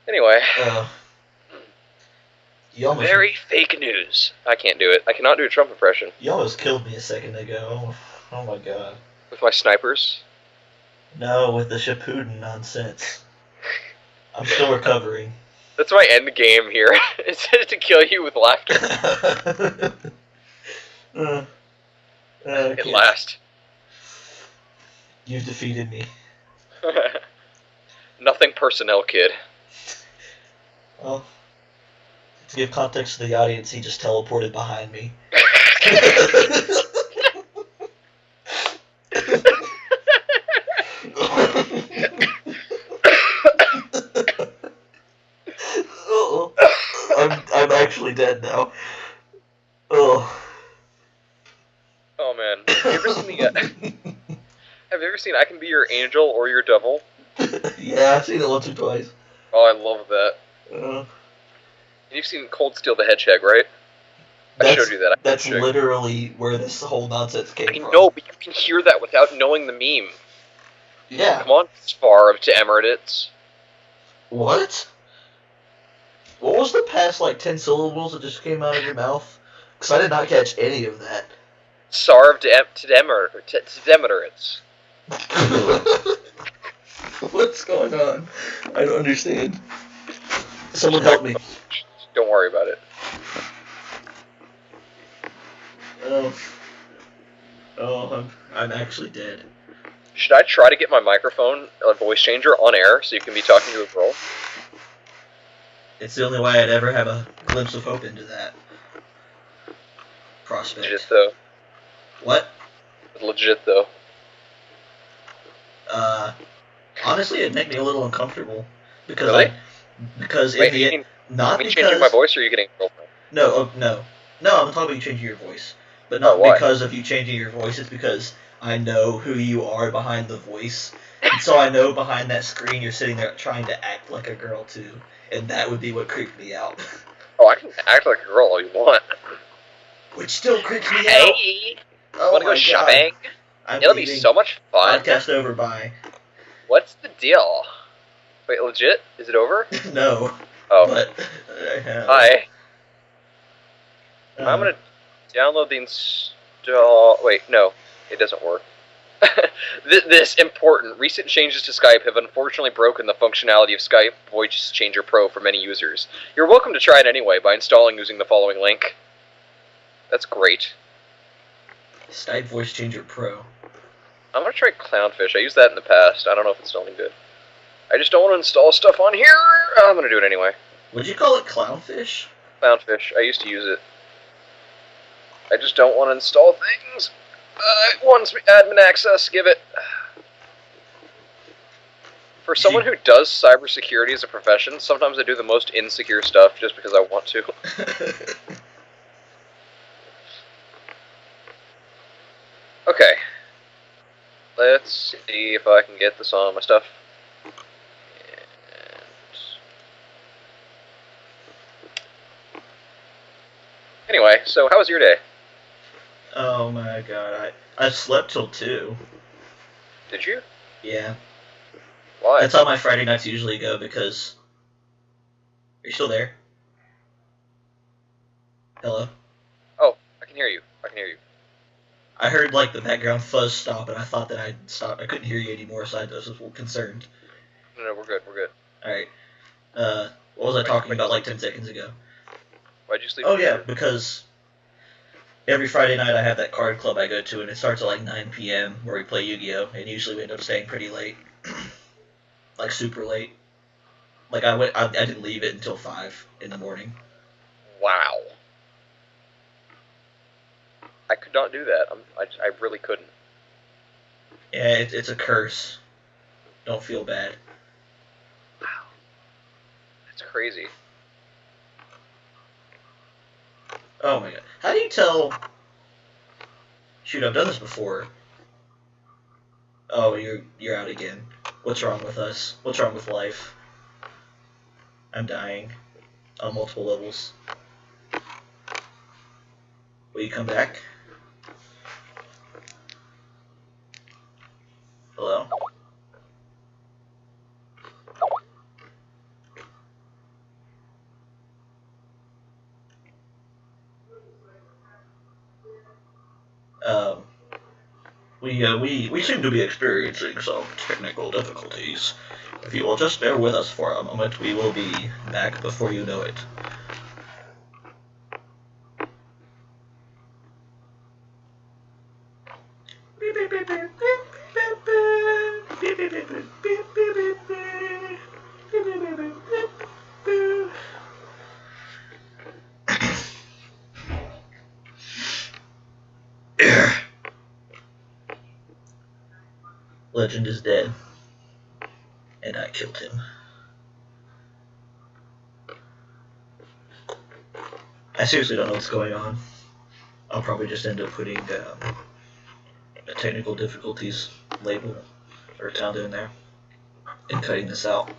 Anyway. Very fake news. I can't do it. I cannot do a Trump impression. You almost killed me a second ago. Oh my god. With my snipers? No, with the Shippuden nonsense. I'm still recovering. That's my end game here. It's to kill you with laughter. At last. You've defeated me. Nothing personnel, kid. Well, to give context to the audience, he just teleported behind me. Oh, I'm actually dead now. Oh. Oh man, have you ever seen I Can Be Your Angel or Your Devil? Yeah, I've seen it once or twice. Oh, I love that. And you've seen Cold Steel the Hedgehog, right? I showed you that. That's literally where this whole nonsense came from. I know, but you can hear that without knowing the meme. Yeah. Come on, Sparv to Emirates. What? What was the past, 10 syllables that just came out of your mouth? Because I did not catch any of that. Sarv to Emirates. What's going on? I don't understand. Someone help me. Don't worry about it. Oh, I'm actually dead. Should I try to get my microphone, a voice changer, on air so you can be talking to a girl? It's the only way I'd ever have a glimpse of hope into that prospect. Legit, though. What? Legit, though. Honestly, it'd make me a little uncomfortable. Because really? Because wait, in the end, not you mean because... changing my voice, or are you getting a girlfriend? No, no. No, I'm talking about you changing your voice. But not because of you changing your voice, it's because I know who you are behind the voice. And so I know behind that screen you're sitting there trying to act like a girl, too. And that would be what creeped me out. Oh, I can act like a girl all you want. Which still creeps me out. Hey! Oh, wanna go shopping? It'll be so much fun. Podcast over, bye. What's the deal? Wait, legit? Is it over? No. Oh. But I have. Hi. I'm gonna download the install... Wait, no. It doesn't work. This important. Recent changes to Skype have unfortunately broken the functionality of Skype Voice Changer Pro for many users. You're welcome to try it anyway by installing using the following link. That's great. Skype Voice Changer Pro. I'm gonna try Clownfish. I used that in the past. I don't know if it's still any good. I just don't want to install stuff on here. I'm gonna do it anyway. Would you call it Clownfish? Clownfish. I used to use it. I just don't want to install things. It wants me admin access. Give it. For someone who does cybersecurity as a profession, sometimes I do the most insecure stuff just because I want to. Okay. Let's see if I can get this on my stuff. Anyway, so how was your day? Oh my god, I slept till 2. Did you? Yeah. Why? That's how my Friday nights usually go because... Are you still there? Hello? Oh, I can hear you. I can hear you. I heard like the background fuzz stop and I thought that I'd stopped. I couldn't hear you anymore, so I was just concerned. No, we're good. We're good. Alright. What was I talking about like 10 seconds ago? Why'd you sleep? Oh yeah, because every Friday night I have that card club I go to, and it starts at like 9 p.m. where we play Yu-Gi-Oh! And usually we end up staying pretty late. Like super late. Like I didn't leave it until 5 in the morning. Wow. I could not do that. I really couldn't. Yeah, it's a curse. Don't feel bad. Wow. That's crazy. Oh my god. How do you tell... Shoot, I've done this before. Oh, you're out again. What's wrong with us? What's wrong with life? I'm dying. On multiple levels. Will you come back? Hello? We seem to be experiencing some technical difficulties. If you will just bear with us for a moment, we will be back before you know it. Legend is dead, and I killed him. I seriously don't know what's going on. I'll probably just end up putting a technical difficulties label or sound in there and cutting this out.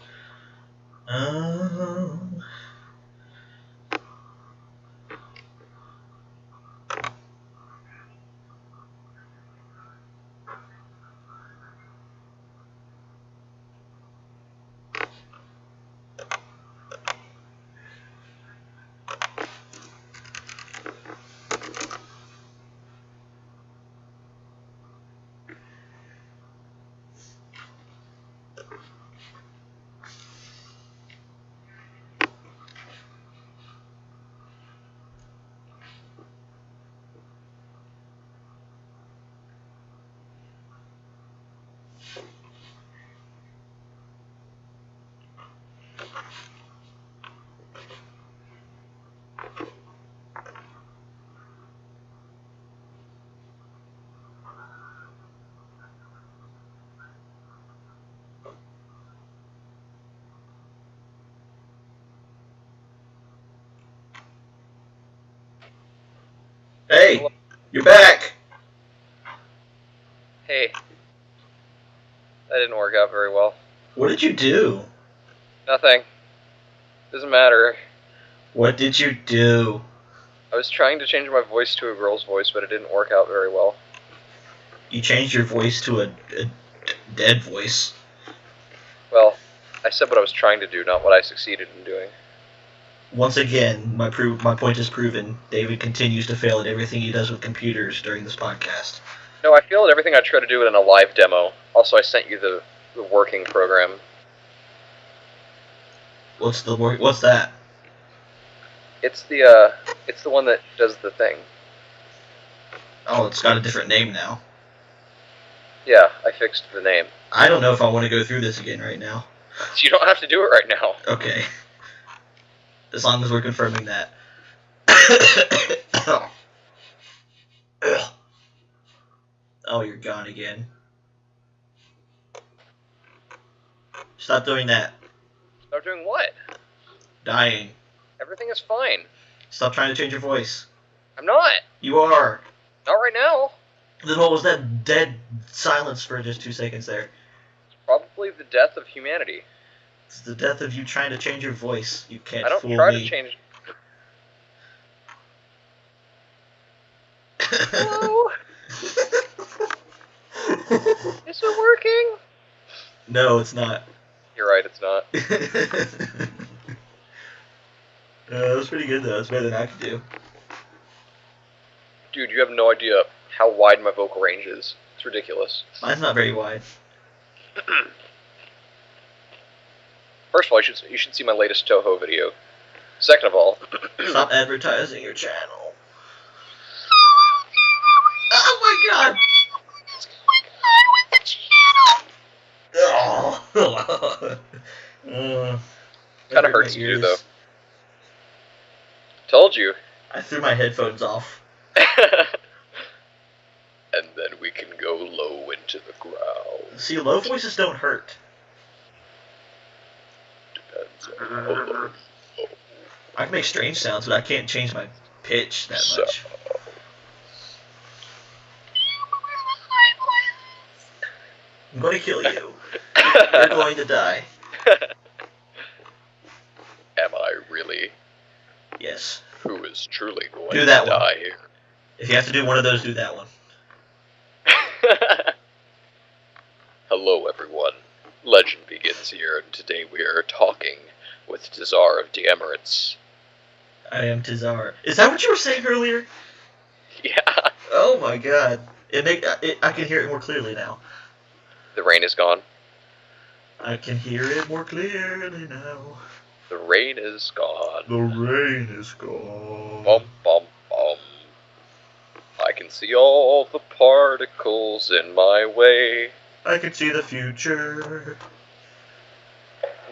Hey, you're back. Hey. That didn't work out very well. What did you do? Nothing. Doesn't matter. What did you do? I was trying to change my voice to a girl's voice, but it didn't work out very well. You changed your voice to a dead voice. Well, I said what I was trying to do, not what I succeeded in doing. Once again, my point is proven. David continues to fail at everything he does with computers during this podcast. No, I failed at everything I try to do in a live demo. Also, I sent you the working program. What's that? It's the one that does the thing. Oh, it's got a different name now. Yeah, I fixed the name. I don't know if I want to go through this again right now. You don't have to do it right now. Okay. As long as we're confirming that. Oh, you're gone again. Stop doing that. Stop doing what? Dying. Everything is fine. Stop trying to change your voice. I'm not. You are. Not right now. Then what was that dead silence for just 2 seconds there? It's probably the death of humanity. It's the death of you trying to change your voice. You can't fool me. I don't try to change. Hello? Is it working? No, it's not. You're right, it's not. That was pretty good, though. It's better than I could do. Dude, you have no idea how wide my vocal range is. It's ridiculous. Mine's not very wide. First of all, you should see my latest Toho video. Second of all... Stop advertising your channel. Oh my god! What's going on with the channel? Kind of hurts you, though. Told you. I threw my headphones off. And then we can go low into the ground. See, low voices don't hurt. Depends on how low. I can make strange sounds, but I can't change my pitch that much. I'm going to kill you. You're going to die. Am I really? Yes. Who is truly going do that to one. die here? If you have to do one of those, do that one. Hello, everyone. Legend Begins here, and today we are talking with Tizar of the Emirates. I am Tizar. Is that what you were saying earlier? Yeah. Oh my god. I can hear it more clearly now. The rain is gone. I can hear it more clearly now. The rain is gone. The rain is gone. Bum, bum, bum. I can see all the particles in my way. I can see the future.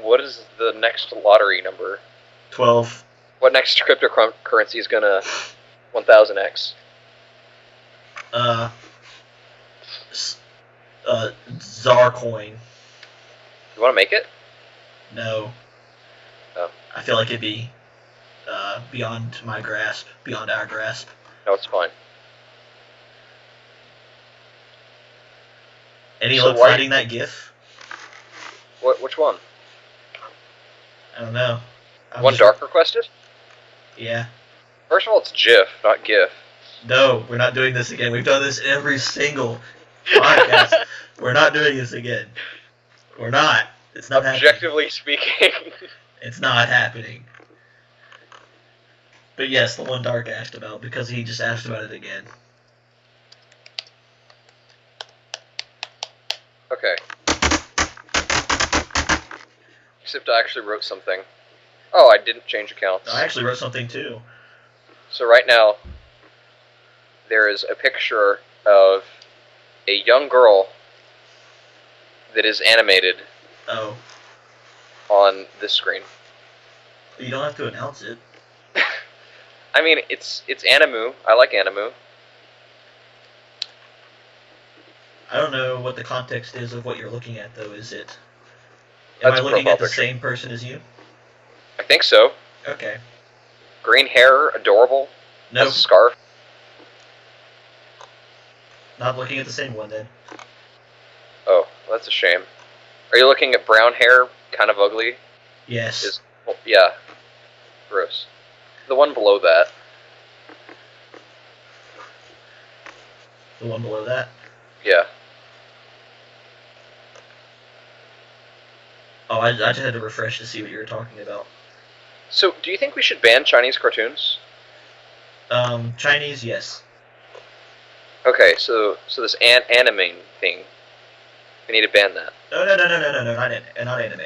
What is the next lottery number? 12. What next cryptocurrency is gonna 1000x? Zarcoin. You wanna make it? No. Oh. I feel like it'd be beyond my grasp, beyond our grasp. No, it's fine. Any So luck finding that GIF? Which one? I don't know. One Dark requested? Yeah. First of all, it's GIF, not GIF. No, we're not doing this again. We've done this every single podcast. We're not doing this again. We're not. It's not happening. Objectively speaking. It's not happening. But yes, the one Dark asked about, because he just asked about it again. Okay. Except I actually wrote something. Oh, I didn't change accounts. I actually wrote something too. So right now, there is a picture of a young girl that is animated Oh. on this screen. You don't have to announce it. I mean, it's Animu. I like Animu. I don't know what the context is of what you're looking at, though, is it? Am That's I a looking profile at the picture. same person as you? I think so. Okay. Green hair, adorable. Nope. Has a scarf. Not looking at the same one, then. Oh, that's a shame. Are you looking at brown hair, kind of ugly? Yes. Well, yeah. Gross. The one below that. The one below that? Yeah. Oh, I just had to refresh to see what you were talking about. So, do you think we should ban Chinese cartoons? Chinese, yes. Okay, so this anime thing, we need to ban that. No, not anime.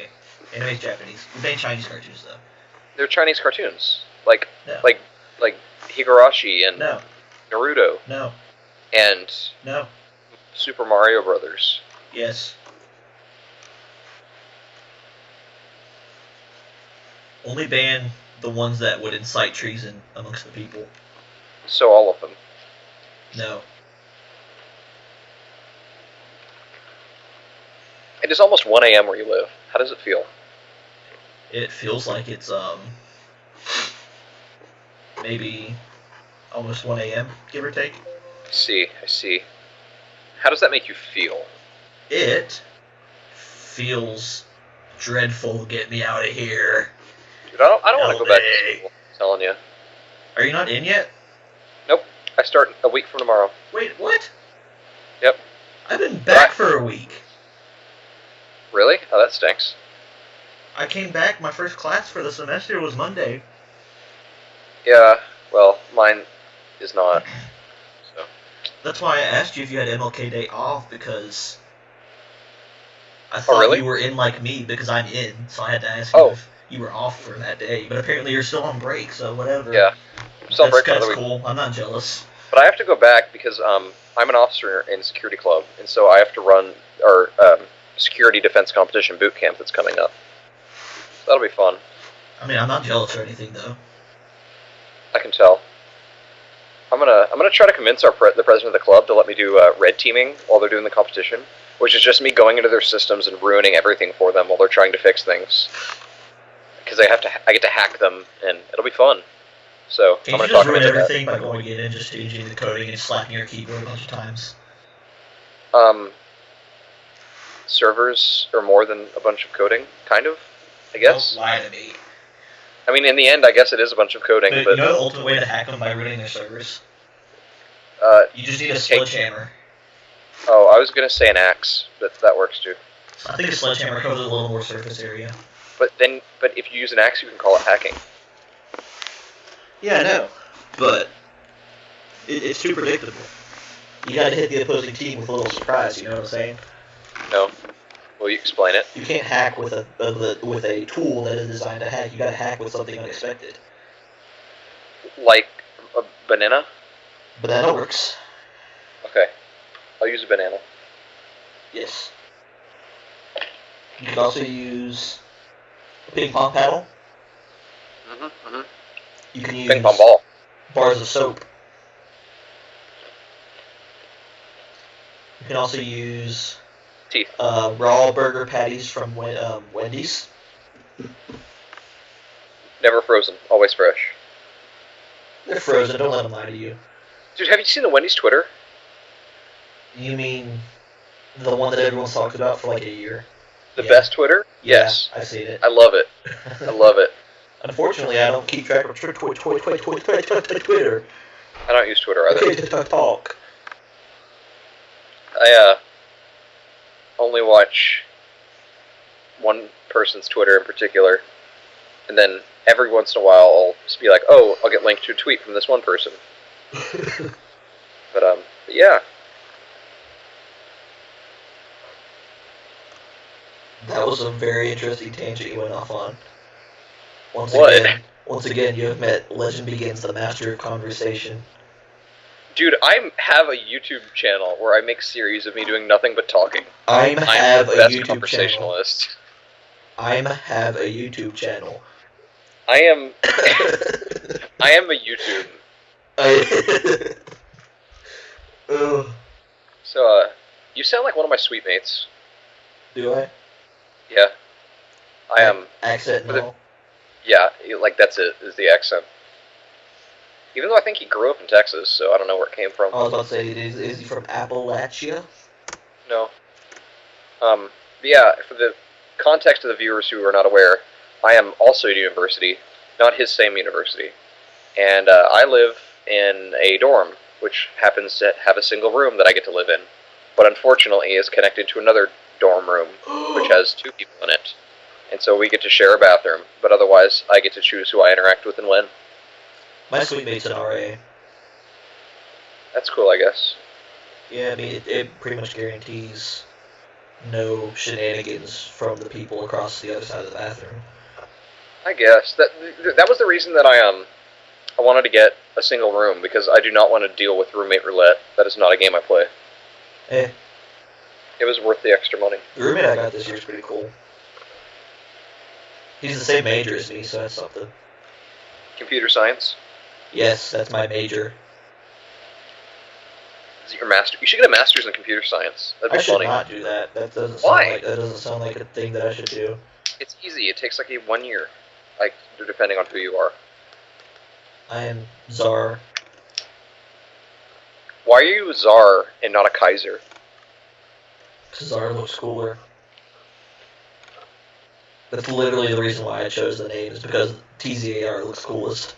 Anime's Japanese. We ban Chinese cartoons, though. They're Chinese cartoons, like No. like Higurashi and No. Naruto No. and No. Super Mario Brothers. Yes. Only ban the ones that would incite treason amongst the people. So all of them. No. It is almost 1 a.m. where you live. How does it feel? It feels like it's, maybe almost 1 a.m., give or take. I see. How does that make you feel? It feels dreadful. Get me out of here. Dude, I don't want to go back to school, I'm telling you. Are you not in yet? Nope. I start a week from tomorrow. Wait, what? Yep. I've been back for a week. Really? Oh, that stinks. I came back, my first class for the semester was Monday. Yeah, well, mine is not. So. That's why I asked you if you had MLK Day off, because I thought really? you were in like me, because I'm in, so I had to ask you if you were off for that day. But apparently you're still on break, so whatever. Yeah, I'm still on break for another week. That's cool. I'm not jealous. But I have to go back because I'm an officer in security club, and so I have to run our security defense competition boot camp that's coming up. So that'll be fun. I mean, I'm not jealous or anything, though. I can tell. I'm gonna try to convince the president of the club to let me do red teaming while they're doing the competition, which is just me going into their systems and ruining everything for them while they're trying to fix things. Because I get to hack them, and it'll be fun. So I'm gonna talk about everything by going in and just changing the coding and slapping your keyboard a bunch of times. Servers are more than a bunch of coding, kind of, I guess. Don't lie to me. I mean, in the end, I guess it is a bunch of coding. But you know the ultimate way to hack them by ruining their servers? You just need a sledgehammer. Oh, I was gonna say an axe, but that works too. So I think a sledgehammer covers a little more surface area. But if you use an axe, you can call it hacking. Yeah, I know. But it's too predictable. You gotta hit the opposing team with a little surprise, you know what I'm saying? No. Will you explain it? You can't hack with a tool that is designed to hack. You gotta hack with something unexpected. Like a banana? Banana works. Okay. I'll use a banana. Yes. You can also use a ping pong paddle. You can use ping pong ball. Bars of soap. You can also use teeth. Raw burger patties from Wendy's. Never frozen, always fresh. They're frozen, don't let them lie to you. Dude, have you seen the Wendy's Twitter? You mean the one that everyone's talked about for like a year? The best Twitter? Yes. I've seen it. I love it. I love it. Unfortunately, I don't keep track of Twitter. I don't use Twitter either. Okay, talk. I only watch one person's Twitter in particular, and then every once in a while I'll just be like, oh, I'll get linked to a tweet from this one person. But yeah. That was a very interesting tangent you went off on. Once again, you have met Legend Begins, the master of conversation. Dude, I have a YouTube channel where I make series of me doing nothing but talking. I'm the best conversationalist. I have a YouTube channel. I am a YouTube. So, you sound like one of my sweet mates. Do I? Yeah. I am. Accent and all? Yeah, like that's it, is the accent. Even though I think he grew up in Texas, so I don't know where it came from. I was about to say, is he from Appalachia? No. But yeah, for the context of the viewers who are not aware, I am also at university, not his same university. And I live in a dorm, which happens to have a single room that I get to live in. But unfortunately is connected to another dorm room, which has two people in it. And so we get to share a bathroom, but otherwise I get to choose who I interact with and when. My suite mate's an RA. That's cool, I guess. Yeah, I mean, it pretty much guarantees no shenanigans from the people across the other side of the bathroom. I guess. That was the reason that I wanted to get a single room, because I do not want to deal with roommate roulette. That is not a game I play. Eh. It was worth the extra money. The roommate I got this year is pretty cool. He's the same major as me, so that's something. Computer science? Yes, that's my major. Is it your master? You should get a master's in computer science. That'd be I should funny. not do that. That doesn't Why? sound like a thing that I should do. It's easy. It takes like 1 year, like depending on who you are. I am Czar. Why are you a Tsar and not a Kaiser? Because Czar looks cooler. That's literally the reason why I chose the name, is because TZAR looks coolest.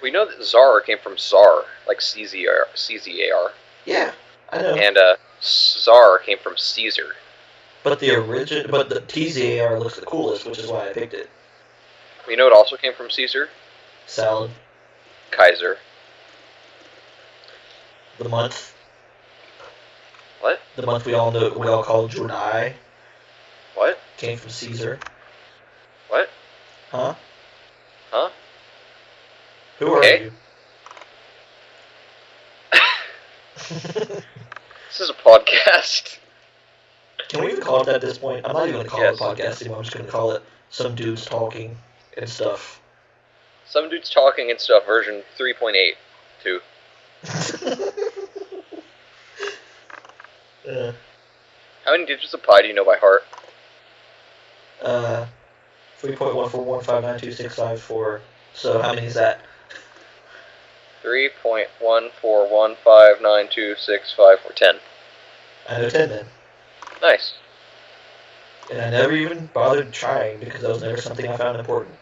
We know that Tsar came from Tsar, like CZAR. Yeah, I know. And Tsar came from Caesar. But the TZAR looks the coolest, which is why I picked it. We know it also came from Caesar? Salad. Kaiser. The month. What? The month we all call July. What? Came from Caesar. What? Huh? Huh? Who are you? This is a podcast. Can we even call it that at this point? I'm not even going to call it a podcast anymore. I'm just going to call it Some Dudes Talking and Stuff. Some Dudes Talking and Stuff, version 3.82. How many digits of pi do you know by heart? 3.141592654. So how many is that? 3.14159265410. I know 10 then. Nice. And I never even bothered trying because that was never something I found important.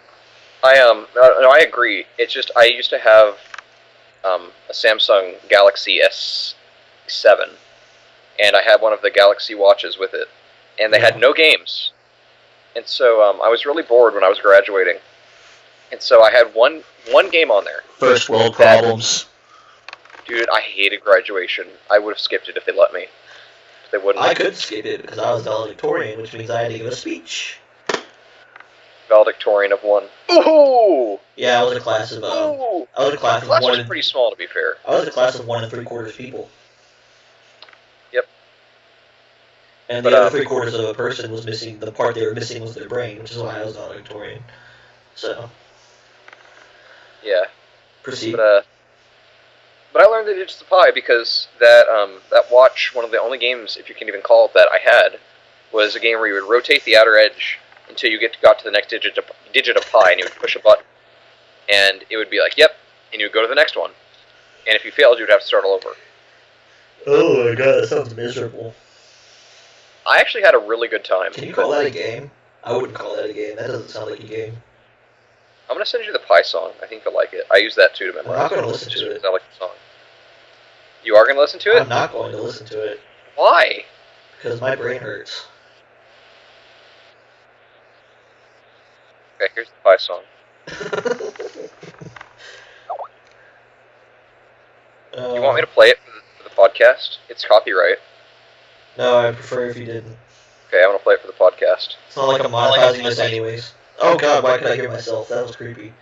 I agree. It's just I used to have a Samsung Galaxy S7, and I had one of the Galaxy watches with it, and they had no games. And so I was really bored when I was graduating. And so I had one game on there. First world problems. Dude, I hated graduation. I would have skipped it if they let me. They wouldn't. I could skip it because I was valedictorian, which means I had to give a speech. Valedictorian of 1. Ooh! Yeah, I was a class of Ooh! I was a class of Class one. was pretty small, to be fair. I was a class of 1 3/4 people. Yep. And the other 3/4 of a person was missing. The part they were missing was their brain, which is why I was valedictorian. So. Yeah. Proceed. But I learned the digits of pi because that watch, one of the only games, if you can even call it that, I had, was a game where you would rotate the outer edge until you got to the next digit of pi, and you would push a button, and it would be like, yep, and you would go to the next one. And if you failed, you would have to start all over. Oh my god, that sounds miserable. I actually had a really good time. Can you call that a game? I wouldn't call that a game. That doesn't sound like a game. I'm going to send you the Pi song. I think you'll like it. I use that too to memorize. I'm not going to listen to it. I like the song. You are going to listen to it? I'm not going to listen to it. Why? Because my brain hurts. Okay, here's the Pi song. You want me to play it for the podcast? It's copyright. No, I'd prefer if you didn't. Okay, I'm going to play it for the podcast. It's not like I'm monetizing this anyways. Oh god, why could I hear myself? That was creepy.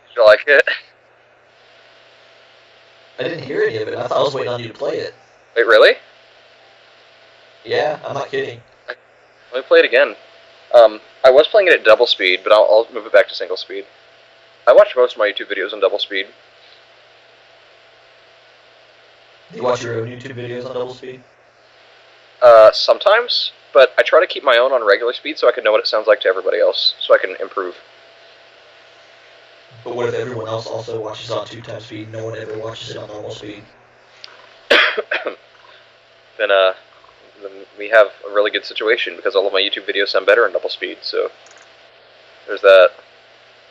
Did you like it? I didn't hear any of it. I thought I was waiting on you to play it. Wait, really? Yeah, I'm not kidding. Let me play it again. I was playing it at double speed, but I'll move it back to single speed. I watch most of my YouTube videos on double speed. Do you watch your own YouTube videos on double speed? Sometimes, but I try to keep my own on regular speed so I can know what it sounds like to everybody else, so I can improve. But what if everyone else also watches on 2x speed? No one ever watches it on normal speed. Then, then we have a really good situation because all of my YouTube videos sound better in double speed. So there's that.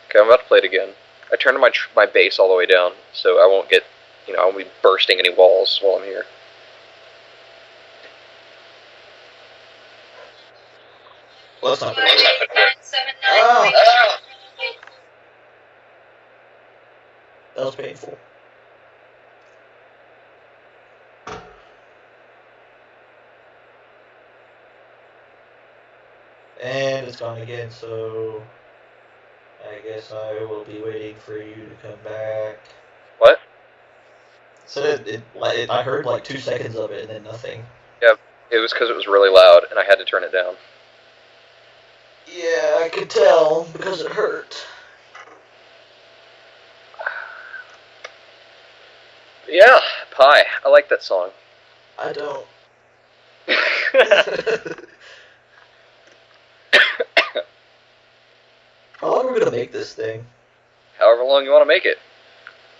Okay, I'm about to play it again. I turned my bass all the way down, so I won't get, I won't be bursting any walls while I'm here. Well, that's not good. Oh. That was painful. And it's gone again, so I guess I will be waiting for you to come back. What? So I heard like 2 seconds of it and then nothing. Yeah, it was because it was really loud and I had to turn it down. Yeah, I could tell because it hurt. Yeah, Pie. I like that song. I don't. How long are we gonna make this thing? However long you want to make it.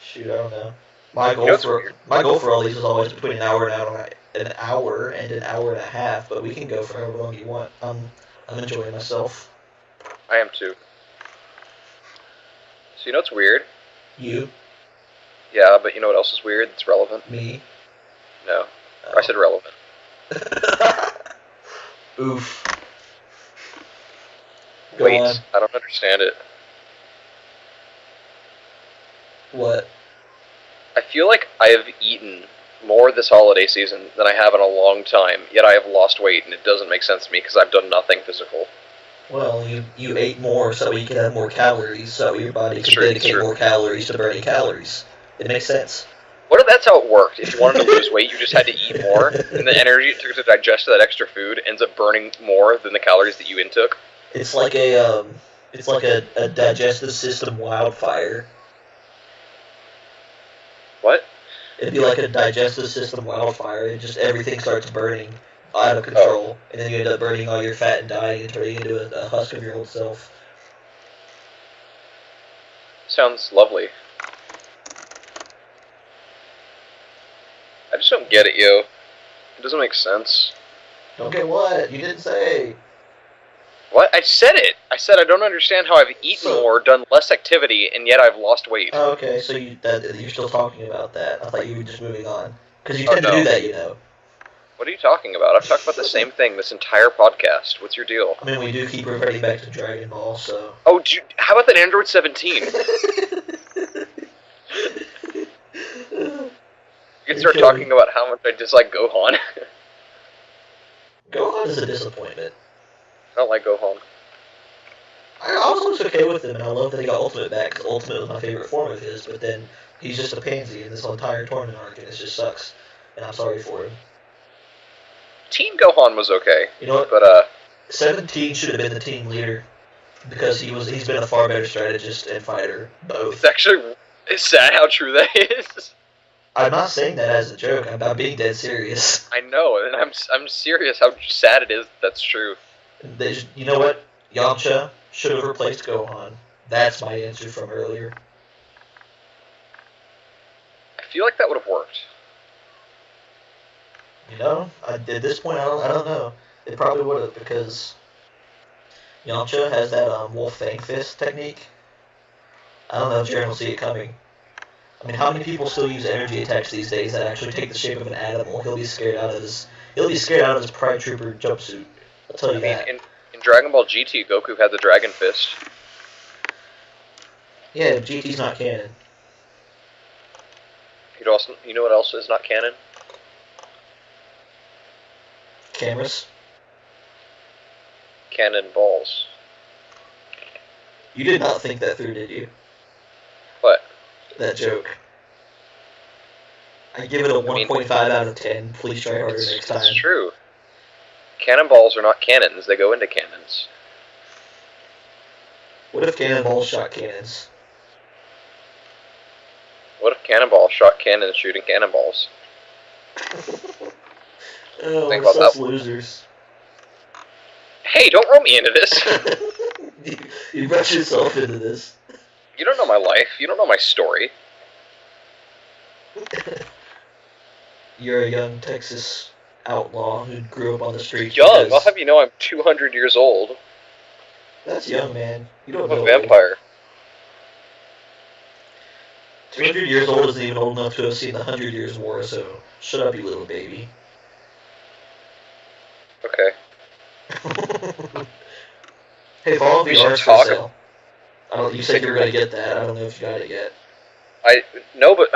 Shoot, I don't know. My goal for all these is always between an hour and an hour and a half, but we can go for however long you want. I'm enjoying myself. I am too. So you know what's weird? You? Yeah, but you know what else is weird? It's relevant. Me? No. Oh. I said relevant. Oof. Wait, I don't understand it. What? I feel like I have eaten more this holiday season than I have in a long time, yet I have lost weight, and it doesn't make sense to me because I've done nothing physical. Well, you ate more so you could have more calories, so your body could dedicate more calories to burning calories. It makes sense. What if that's how it worked? If you wanted to lose weight, you just had to eat more, and the energy it took to digest that extra food ends up burning more than the calories that you intook? It's like a digestive system wildfire. What? It'd be like a digestive system wildfire, and just everything starts burning out of control, and then you end up burning all your fat and dying and turning into a husk of your old self. Sounds lovely. I just don't get it, yo. It doesn't make sense. Don't get what? You didn't say. What? I said it! I said I don't understand how I've eaten more, done less activity, and yet I've lost weight. Oh, okay, so you're still talking about that. I thought you were just moving on. Because you tend to do that, you know. What are you talking about? I've talked about the same thing this entire podcast. What's your deal? I mean, we do keep reverting back to Dragon Ball, so... Oh, how about that Android 17? You can start talking about how much I dislike Gohan. Gohan is a disappointment. I don't like Gohan. I also was okay with him, and I love that he got Ultimate back, because Ultimate was my favorite form of his, but then he's just a pansy in this entire tournament arc, and it just sucks. And I'm sorry for him. Teen Gohan was okay. You know what? But, 17 should have been the team leader, because he's been a far better strategist and fighter, both. It's sad how true that is. I'm not saying that as a joke, I'm being dead serious. I know, and I'm serious how sad it is that's true. You know what? Yamcha should have replaced Gohan. That's my answer from earlier. I feel like that would have worked. You know, at this point, I don't know. It probably would have, because Yamcha has that Wolf Fang Fist technique. I don't know if Jiren will see it coming. I mean, how many people still use energy attacks these days that actually take the shape of an animal? He'll be scared out of his Pride Trooper jumpsuit. I'll tell you that. In Dragon Ball GT, Goku had the Dragon Fist. Yeah, GT's not canon. You know what else is not canon? Cameras. Cannon balls. You did not think that through, did you? What? That joke. I give it a 1.5 out of 10. Please try harder next time. It's true. Cannonballs are not cannons, they go into cannons. What if cannonballs shot cannons? What if cannonballs shot cannons shooting cannonballs? Oh, we're such losers. Hey, don't roll me into this! You brought yourself into this. You don't know my life. You don't know my story. You're a young Texas outlaw who grew up on the streets. Young. because- I'll have you know I'm 200 years old. That's young, man. You don't I'm know. a vampire. 200 years old isn't even old enough to have seen the 100 Years' War, so shut up, you little baby. Okay. Hey, Fallout We VR should for talk- sale. You said you were gonna get that. I don't know if you got it yet. No, but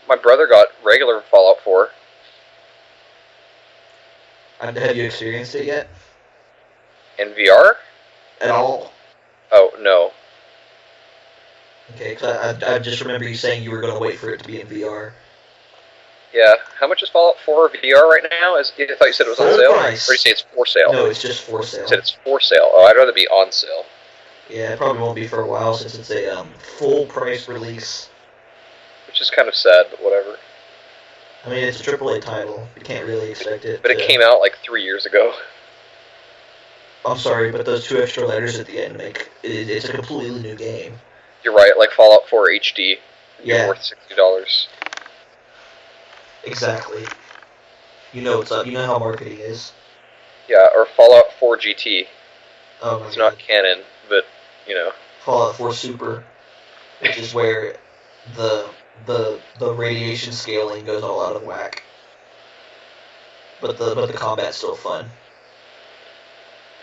my brother got regular Fallout 4. Have you experienced it yet? In VR? At all? Oh, no. Okay, because I just remember you saying you were gonna wait for it to be in VR. Yeah. How much is Fallout 4 VR right now? I thought you said it was on Full sale? price. Or did you say it's for sale? No, it's just for sale. You said it's for sale. Oh, I'd rather be on sale. Yeah, it probably won't be for a while since it's a full price release. Which is kind of sad, but whatever. I mean, it's a AAA title. You can't really expect it. But it came out like 3 years ago. I'm sorry, but those 2 extra letters at the end make it's a completely new game. You're right, like Fallout 4 HD. Yeah. Worth $60. Exactly. You know what's up. You know how marketing is. Yeah, or Fallout 4 GT. Oh my It's god. not canon, but, you know. Fallout 4 Super, which is where the radiation scaling goes all out of whack. But the combat's still fun.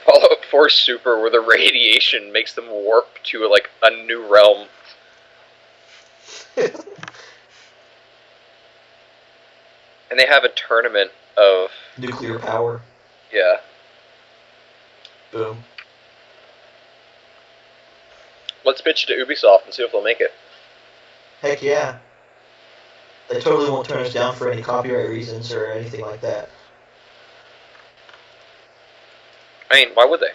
Fallout 4 Super, where the radiation makes them warp to, like, a new realm. And they have a tournament of... Nuclear power. Yeah. Boom. Let's pitch it to Ubisoft and see if they'll make it. Heck yeah. They totally won't turn us down for any copyright reasons or anything like that. I mean, why would they?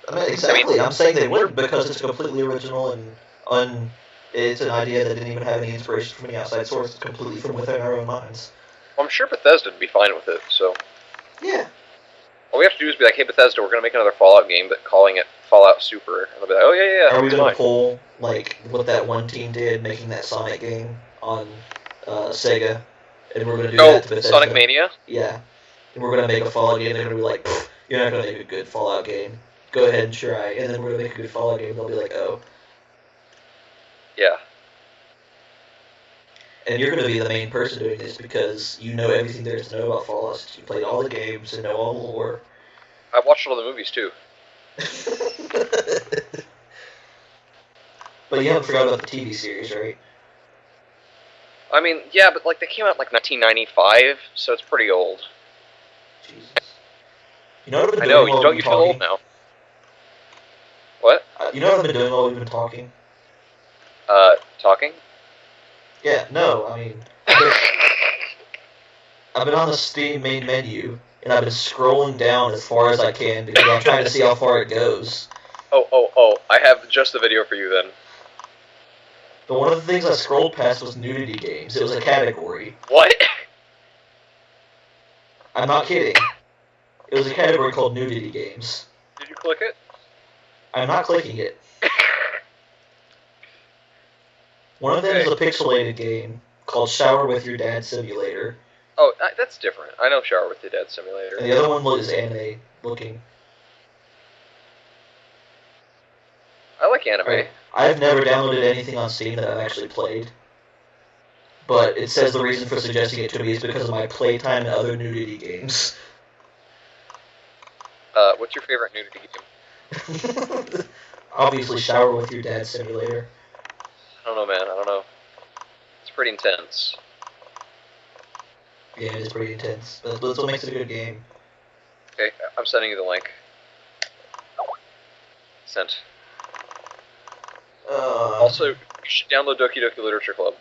I mean, exactly. I'm saying they wouldn't because it's completely original and it's an idea that didn't even have any inspiration from any outside source. It's completely from within our own minds. Well, I'm sure Bethesda would be fine with it, so... Yeah. All we have to do is be like, hey, Bethesda, we're going to make another Fallout game, but calling it Fallout Super. And they'll be like, oh, yeah, Are we it's going fine. to pull, like, what that one team did, making that Sonic game on Sega? And we're going to do that to Bethesda? Sonic Mania? Yeah. And we're going to make a Fallout game, and they're going to be like, "Pfft, you're not going to make a good Fallout game. Go ahead and try. And then we're going to make a good Fallout game, and they'll be like, oh. Yeah. And you're going to be the main person doing this because you know everything there is to know about Fallout since you played all the games and know all the lore. I watched all the movies, too. But you haven't forgot about the TV series, right? I mean, yeah, but, like, they came out, like, 1995, so it's pretty old. Jesus. You know what I've been I doing know, while don't we've you been feel old talking? now? What? You know what I've been doing while we've been talking? Talking? Yeah, no, I mean... I've been on the Steam main menu, and I've been scrolling down as far as I can because I'm trying to see how far it goes. Oh, I have just the video for you then. But one of the things I scrolled past was nudity games. It was a category. What? I'm not kidding. It was a category called nudity games. Did you click it? I'm not clicking it. One of them is a pixelated game called Shower with Your Dad Simulator. Oh, that's different. I know Shower with Your Dad Simulator. And the other one is anime looking. I like anime. Right. I've never downloaded anything on Steam that I've actually played. But it says the reason for suggesting it to me is because of my playtime and other nudity games. What's your favorite nudity game? Obviously, Shower with Your Dad Simulator. I don't know, man. I don't know. It's pretty intense. Yeah, it is pretty intense. But that's what makes it a good game. Okay, I'm sending you the link. Sent. Also, you should download Doki Doki Literature Club.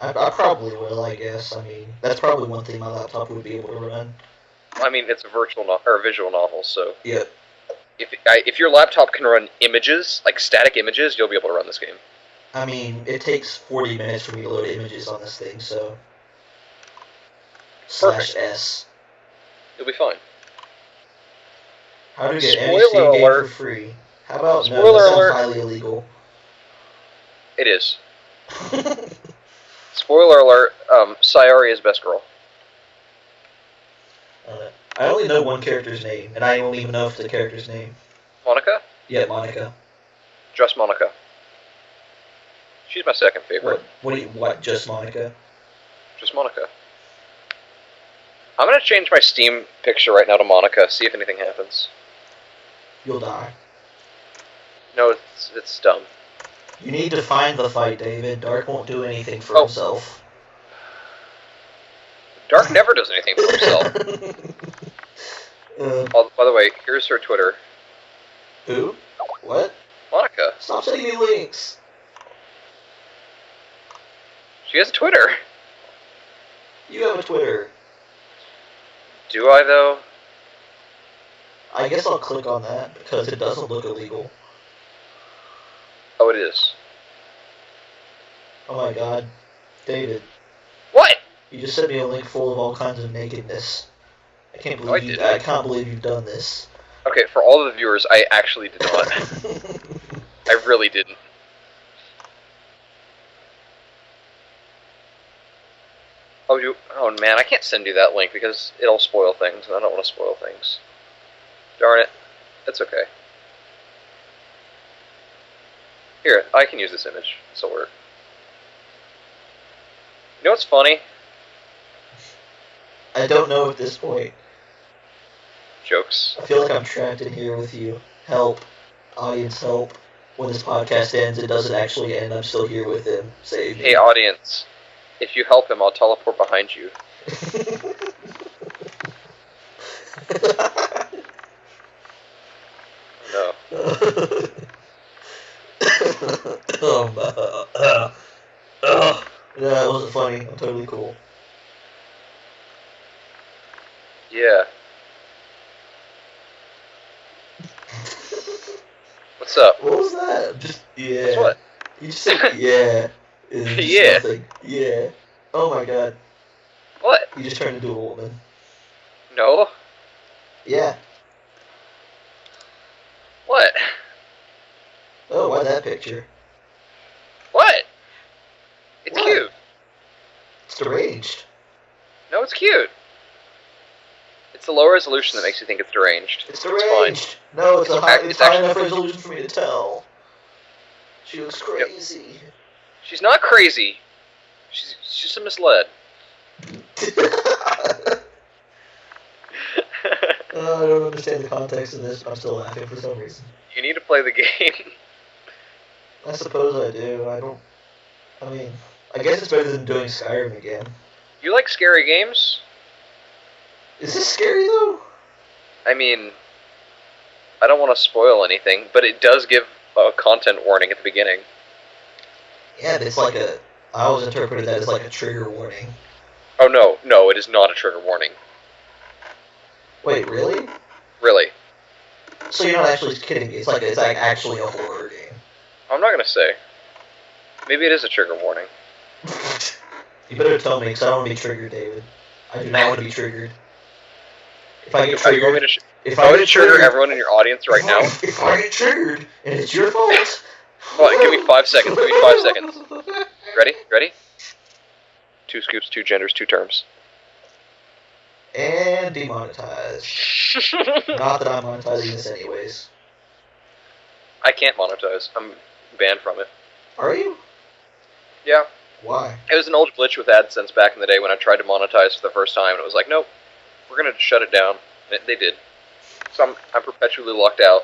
I probably will, I guess. I mean, that's probably one thing my laptop would be able to run. I mean, it's a visual novel, so Yep. if your laptop can run images, like static images, you'll be able to run this game. I mean, it takes 40 minutes for me to load images on this thing, so... Perfect. /S. You'll be fine. How to get any Spoiler Steam game alert. for free? How about no? Spoiler That sounds alert. highly illegal. It is. Spoiler alert, Sayori is best girl. I only know one character's name, and I don't even know if it's the character's name. Monica? Yeah, Monica. Just Monica. She's my second favorite. What? Just Monica? Just Monica. I'm gonna change my Steam picture right now to Monica, see if anything happens. You'll die. No, it's dumb. You need to find the fight, David. Dark won't do anything for himself. Dark never does anything for himself. By the way, here's her Twitter. Who? What? Monica. Stop sending me links. She has a Twitter. You have a Twitter. Do I, though? I guess I'll click on that, because it doesn't look illegal. Oh, it is. Oh my god. David. What? You just sent me a link full of all kinds of nakedness. I can't believe I can't believe you've done this. Okay, for all of the viewers, I actually did not. I really didn't. Oh man, I can't send you that link because it'll spoil things, and I don't want to spoil things. Darn it. It's okay. Here, I can use this image. This'll work. You know what's funny? I don't know at this point. Jokes. I feel like I'm trapped in here with you. Help. Audience, help. When this podcast ends, it doesn't actually end. I'm still here with him. Save me. Hey, audience. If you help him, I'll teleport behind you. No. Yeah, that wasn't funny. I'm totally cool. Yeah. What's up? What was that? Just, yeah. What's what? You just said, yeah. Yeah. Nothing. Yeah. Oh my god. What? You just turned into a woman. No. Yeah. What? Oh, why that picture? What? It's What? cute. It's deranged. No, it's cute. It's the low resolution that makes you think it's deranged. It's It's deranged. No, it's It's high actually- enough resolution for me to tell. She looks crazy. She's not crazy. She's just misled. I don't understand the context of this, but I'm still laughing for some reason. You need to play the game. I suppose I do. I mean, I guess it's better than doing Skyrim again. You like scary games? Is this scary though? I mean, I don't want to spoil anything, but it does give a content warning at the beginning. Yeah, but it's like a. I always interpreted that as like a trigger warning. Oh no, it is not a trigger warning. Wait, really? Really. So you're not actually kidding me? It's like actually a horror game. I'm not gonna say. Maybe it is a trigger warning. You better tell me, because I don't want to be triggered, David. I do not want to be triggered. If I get You want me triggered, to if I want to trigger everyone in your audience right now, if I get triggered and it's your fault. well, give me 5 seconds. Give me 5 seconds. Ready? Ready? 2 scoops, 2 genders, 2 terms. And demonetized. Not that I'm monetizing this anyways. I can't monetize. I'm banned from it. Are you? Yeah. Why? It was an old glitch with AdSense back in the day when I tried to monetize for the first time, and it was like, nope, we're going to shut it down. And they did. So I'm perpetually locked out.